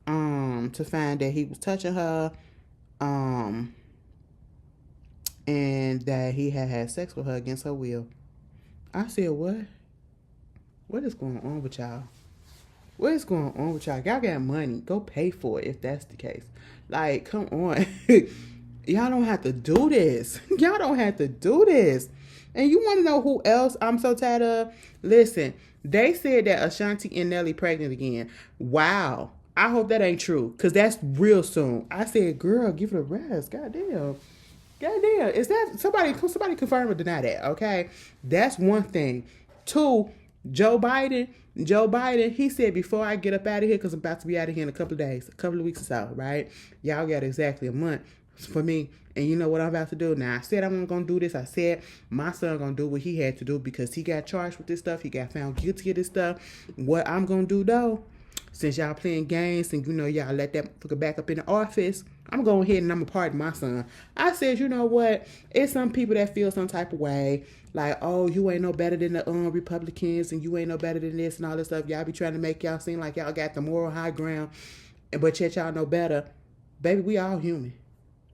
to find that he was touching her and that he had sex with her against her will. I said, what? What is going on with y'all? What is going on with y'all? Y'all got money. Go pay for it if that's the case. Like, come on. Y'all don't have to do this. Y'all don't have to do this. And you want to know who else I'm so tired of? Listen, they said that Ashanti and Nelly pregnant again. Wow. I hope that ain't true, because that's real soon. I said, girl, give it a rest. Goddamn. Goddamn. Is that somebody confirm or deny that? Okay. That's one thing. Two, Joe Biden, he said, before I get up out of here, because I'm about to be out of here in a couple of days, a couple of weeks or so, right? Y'all got exactly a month for me. And you know what I'm about to do? Now, I said I'm going to do this. I said my son going to do what he had to do because he got charged with this stuff. He got found guilty of this stuff. What I'm going to do, though, since y'all playing games and, you know, y'all let that fucker back up in the office, I'm going ahead and I'm going to pardon my son. I said, you know what? It's some people that feel some type of way. Like, oh, you ain't no better than the Republicans and you ain't no better than this and all this stuff. Y'all be trying to make y'all seem like y'all got the moral high ground. But yet y'all know better. Baby, we all human.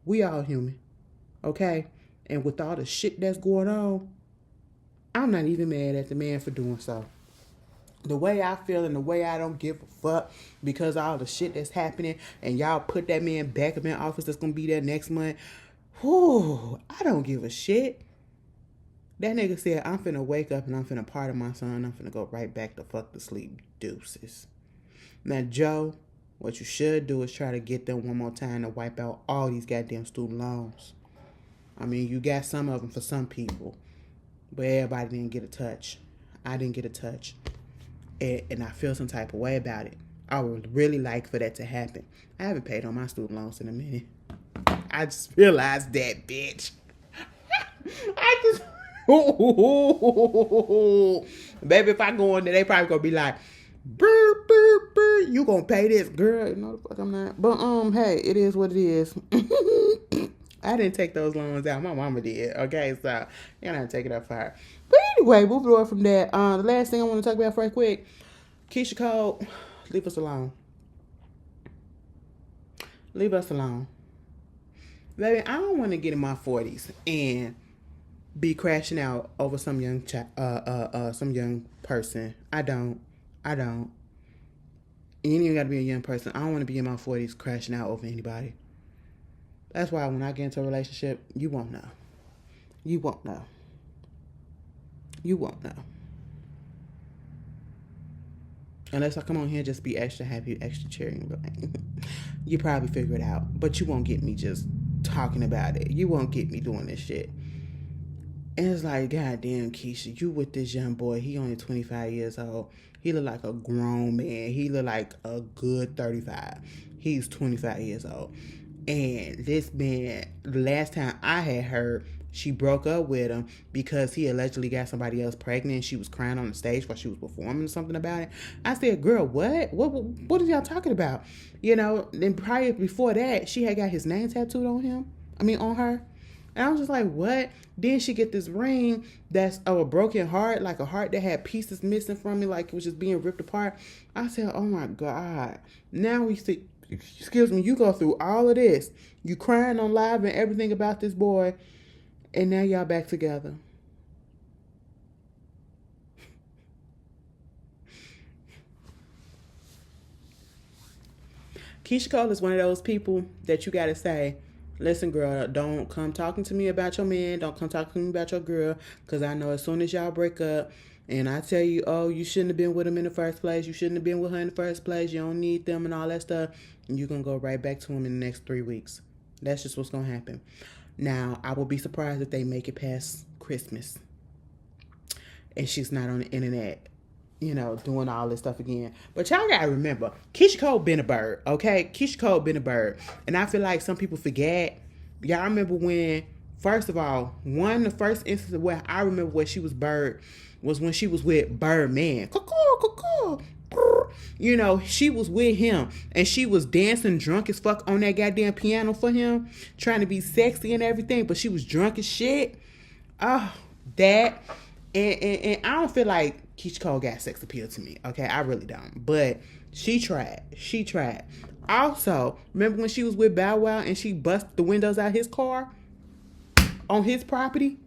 We all human. Okay? And with all the shit that's going on, I'm not even mad at the man for doing so. The way I feel and the way I don't give a fuck because of all the shit that's happening and y'all put that man back up in office that's going to be there next month. Whew, I don't give a shit. That nigga said, I'm finna wake up and I'm finna pardon my son. I'm finna go right back to fuck to sleep. Deuces. Now, Joe, what you should do is try to get them one more time to wipe out all these goddamn student loans. I mean, you got some of them for some people, but everybody didn't get a touch. I didn't get a touch. And I feel some type of way about it. I would really like for that to happen. I haven't paid on my student loans in a minute. I just realized that, bitch. Baby, if I go in there, they probably gonna be like, burr, burr, burr, you gonna pay this, girl. No, the fuck I'm not. But hey, it is what it is. I didn't take those loans out. My mama did. Okay, so you gotta take it up for her. But anyway, moving on from that. The last thing I want to talk about right quick, Keisha Cole, leave us alone. Leave us alone. Baby, I don't want to get in my 40s and be crashing out over some young person. I don't. And you ain't even gotta be a young person. I don't want to be in my 40s crashing out over anybody. That's why when I get into a relationship, you won't know. You won't know. You won't know. Unless I come on here and just be extra happy, extra cheering. You probably figure it out. But you won't get me just talking about it. You won't get me doing this shit. And it's like, goddamn, Keisha, you with this young boy. He only 25 years old. He look like a grown man. He look like a good 35. He's 25 years old. And this man, the last time I had heard, she broke up with him because he allegedly got somebody else pregnant and she was crying on the stage while she was performing something about it. I said, girl, what? What are y'all talking about? You know, then prior before that, she had got his name tattooed on her. And I was just like, what? Then she get this ring that's a broken heart, like a heart that had pieces missing from it, like it was just being ripped apart. I said, oh my God. Now we see, you go through all of this. You crying on live and everything about this boy, and now y'all back together. Keisha Cole is one of those people that you gotta say, listen, girl, don't come talking to me about your man. Don't come talking to me about your girl. Because I know as soon as y'all break up and I tell you, oh, you shouldn't have been with him in the first place. You shouldn't have been with her in the first place. You don't need them and all that stuff. And you're going to go right back to him in the next 3 weeks. That's just what's going to happen. Now, I will be surprised if they make it past Christmas. And she's not on the internet, doing all this stuff again. But y'all gotta remember, Keisha Cole been a bird, okay? Keisha Cole been a bird. And I feel like some people forget. Y'all remember when, first of all, one of the first instances where I remember where she was bird was when she was with Birdman. She was with him and she was dancing drunk as fuck on that goddamn piano for him, trying to be sexy and everything, but she was drunk as shit. Oh, that. And I don't feel like Keisha Cole got sex appeal to me. Okay, I really don't. But she tried. She tried. Also, remember when she was with Bow Wow and she busted the windows out his car on his property?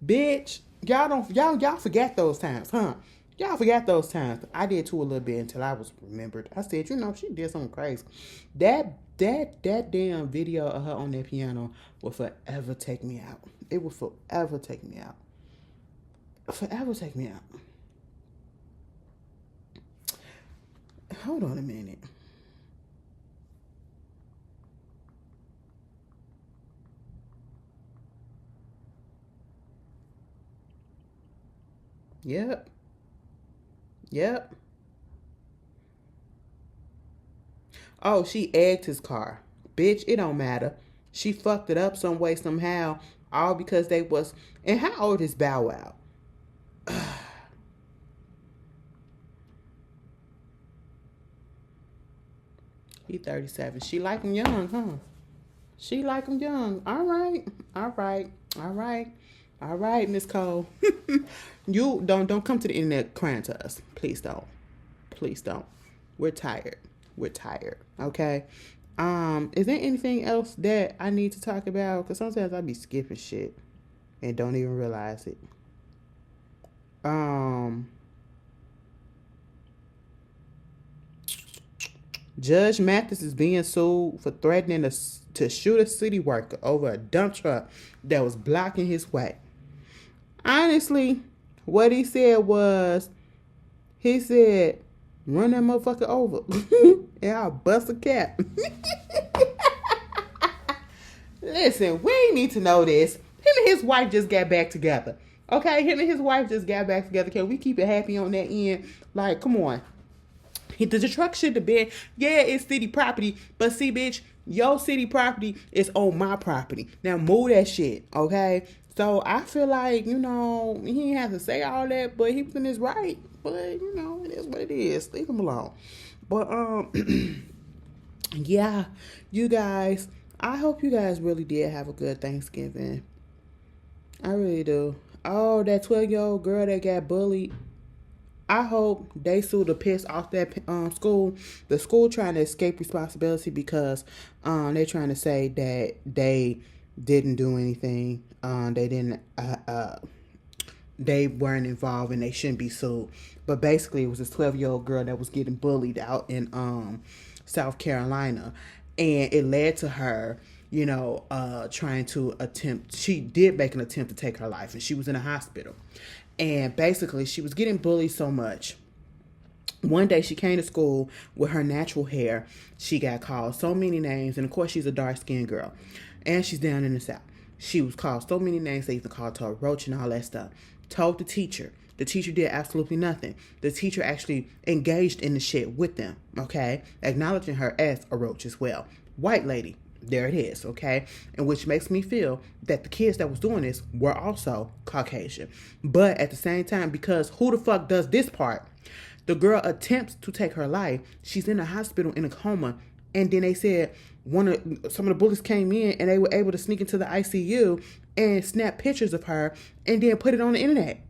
Bitch, y'all forget those times, huh? Y'all forgot those times. I did too a little bit until I was remembered. I said, she did something crazy. That damn video of her on that piano will forever take me out. It will forever take me out. Forever take me out. Hold on a minute. Yep. Oh, she egged his car. Bitch, it don't matter. She fucked it up some way, somehow. All because they was... And how old is Bow Wow? He 37. She like him young, huh? She like him young. All right, Miss Cole. You don't come to the internet crying to us. Please don't. We're tired. Okay. Is there anything else that I need to talk about? Because sometimes I be skipping shit and don't even realize it. Judge Mathis is being sued for threatening to shoot a city worker over a dump truck that was blocking his way. Honestly, what he said was, run that motherfucker over. And I'll bust a cap. Listen, we need to know this. Him and his wife just got back together. Okay, him and his wife just got back together. Can we keep it happy on that end? Like, come on. The truck should have been, it's city property, but see, bitch, your city property is on my property. Now move that shit, okay? So I feel like, he didn't have to say all that, but he was in his right. But, it is what it is. Leave him alone. But, yeah, you guys, I hope you guys really did have a good Thanksgiving. I really do. Oh, that 12-year-old girl that got bullied. I hope they sue the piss off that school. The school trying to escape responsibility because they're trying to say that they didn't do anything. They weren't involved and they shouldn't be sued. But basically, it was this 12-year-old girl that was getting bullied out in South Carolina, and it led to her, trying to attempt. She did make an attempt to take her life, and she was in a hospital. And basically, she was getting bullied so much. One day, she came to school with her natural hair. She got called so many names. And, of course, she's a dark-skinned girl. And she's down in the South. She was called so many names. They even called her a roach and all that stuff. Told the teacher. The teacher did absolutely nothing. The teacher actually engaged in the shit with them, okay? Acknowledging her as a roach as well. White lady. There it is, okay? And which makes me feel that the kids that was doing this were also Caucasian. But at the same time, because who the fuck does this part? The girl attempts to take her life. She's in a hospital in a coma. And then they said some of the bullies came in and they were able to sneak into the ICU and snap pictures of her and then put it on the internet.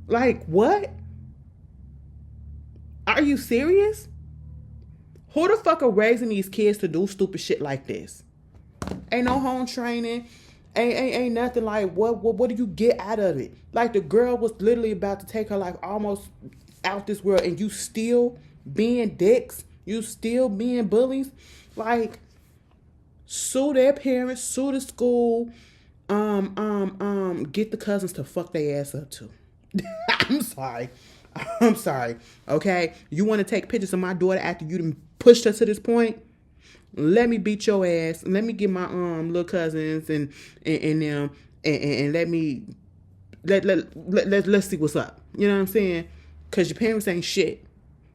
Like, what? Are you serious? Who the fuck are raising these kids to do stupid shit like this? Ain't no home training. Ain't nothing. Like, what do you get out of it? Like, the girl was literally about to take her life almost out this world, and you still being dicks? You still being bullies? Like, sue their parents, sue the school, get the cousins to fuck their ass up too. I'm sorry. Okay? You want to take pictures of my daughter after you done pushed her to this point? Let me beat your ass. Let me get my little cousins and them and let's see what's up. You know what I'm saying? Cause your parents ain't shit.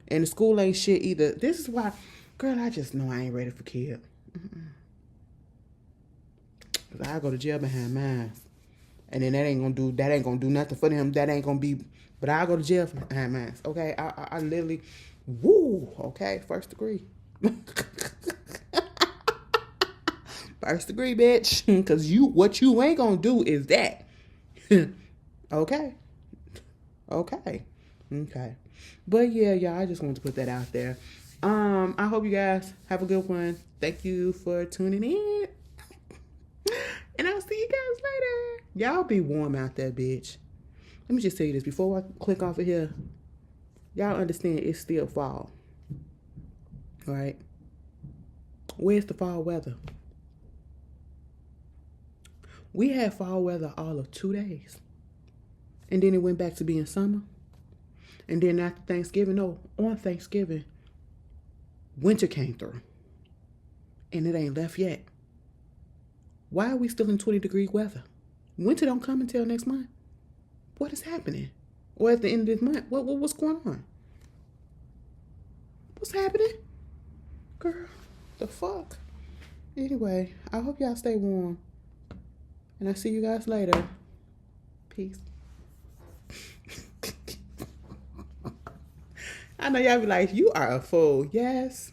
And the school ain't shit either. This is why, girl, I just know I ain't ready for kids. Cause I go to jail behind mine. And then that ain't gonna do nothing for them. That ain't gonna be, but I go to jail behind mine. Okay, I literally, woo. Okay, first degree. First degree, bitch. Cause what you ain't gonna do is that. Okay. Okay. But yeah, y'all, I just wanted to put that out there. I hope you guys have a good one. Thank you for tuning in. And I'll see you guys later. Y'all be warm out there, bitch. Let me just tell you this before I click off of here. Y'all understand it's still fall. Right? Where's the fall weather? We had fall weather all of 2 days. And then it went back to being summer. And then after Thanksgiving, on Thanksgiving, winter came through. And it ain't left yet. Why are we still in 20-degree weather? Winter don't come until next month. What is happening? Or at the end of this month, what's going on? What's happening? Girl, the fuck? Anyway, I hope y'all stay warm. And I'll see you guys later. Peace. I know y'all be like, you are a fool. Yes.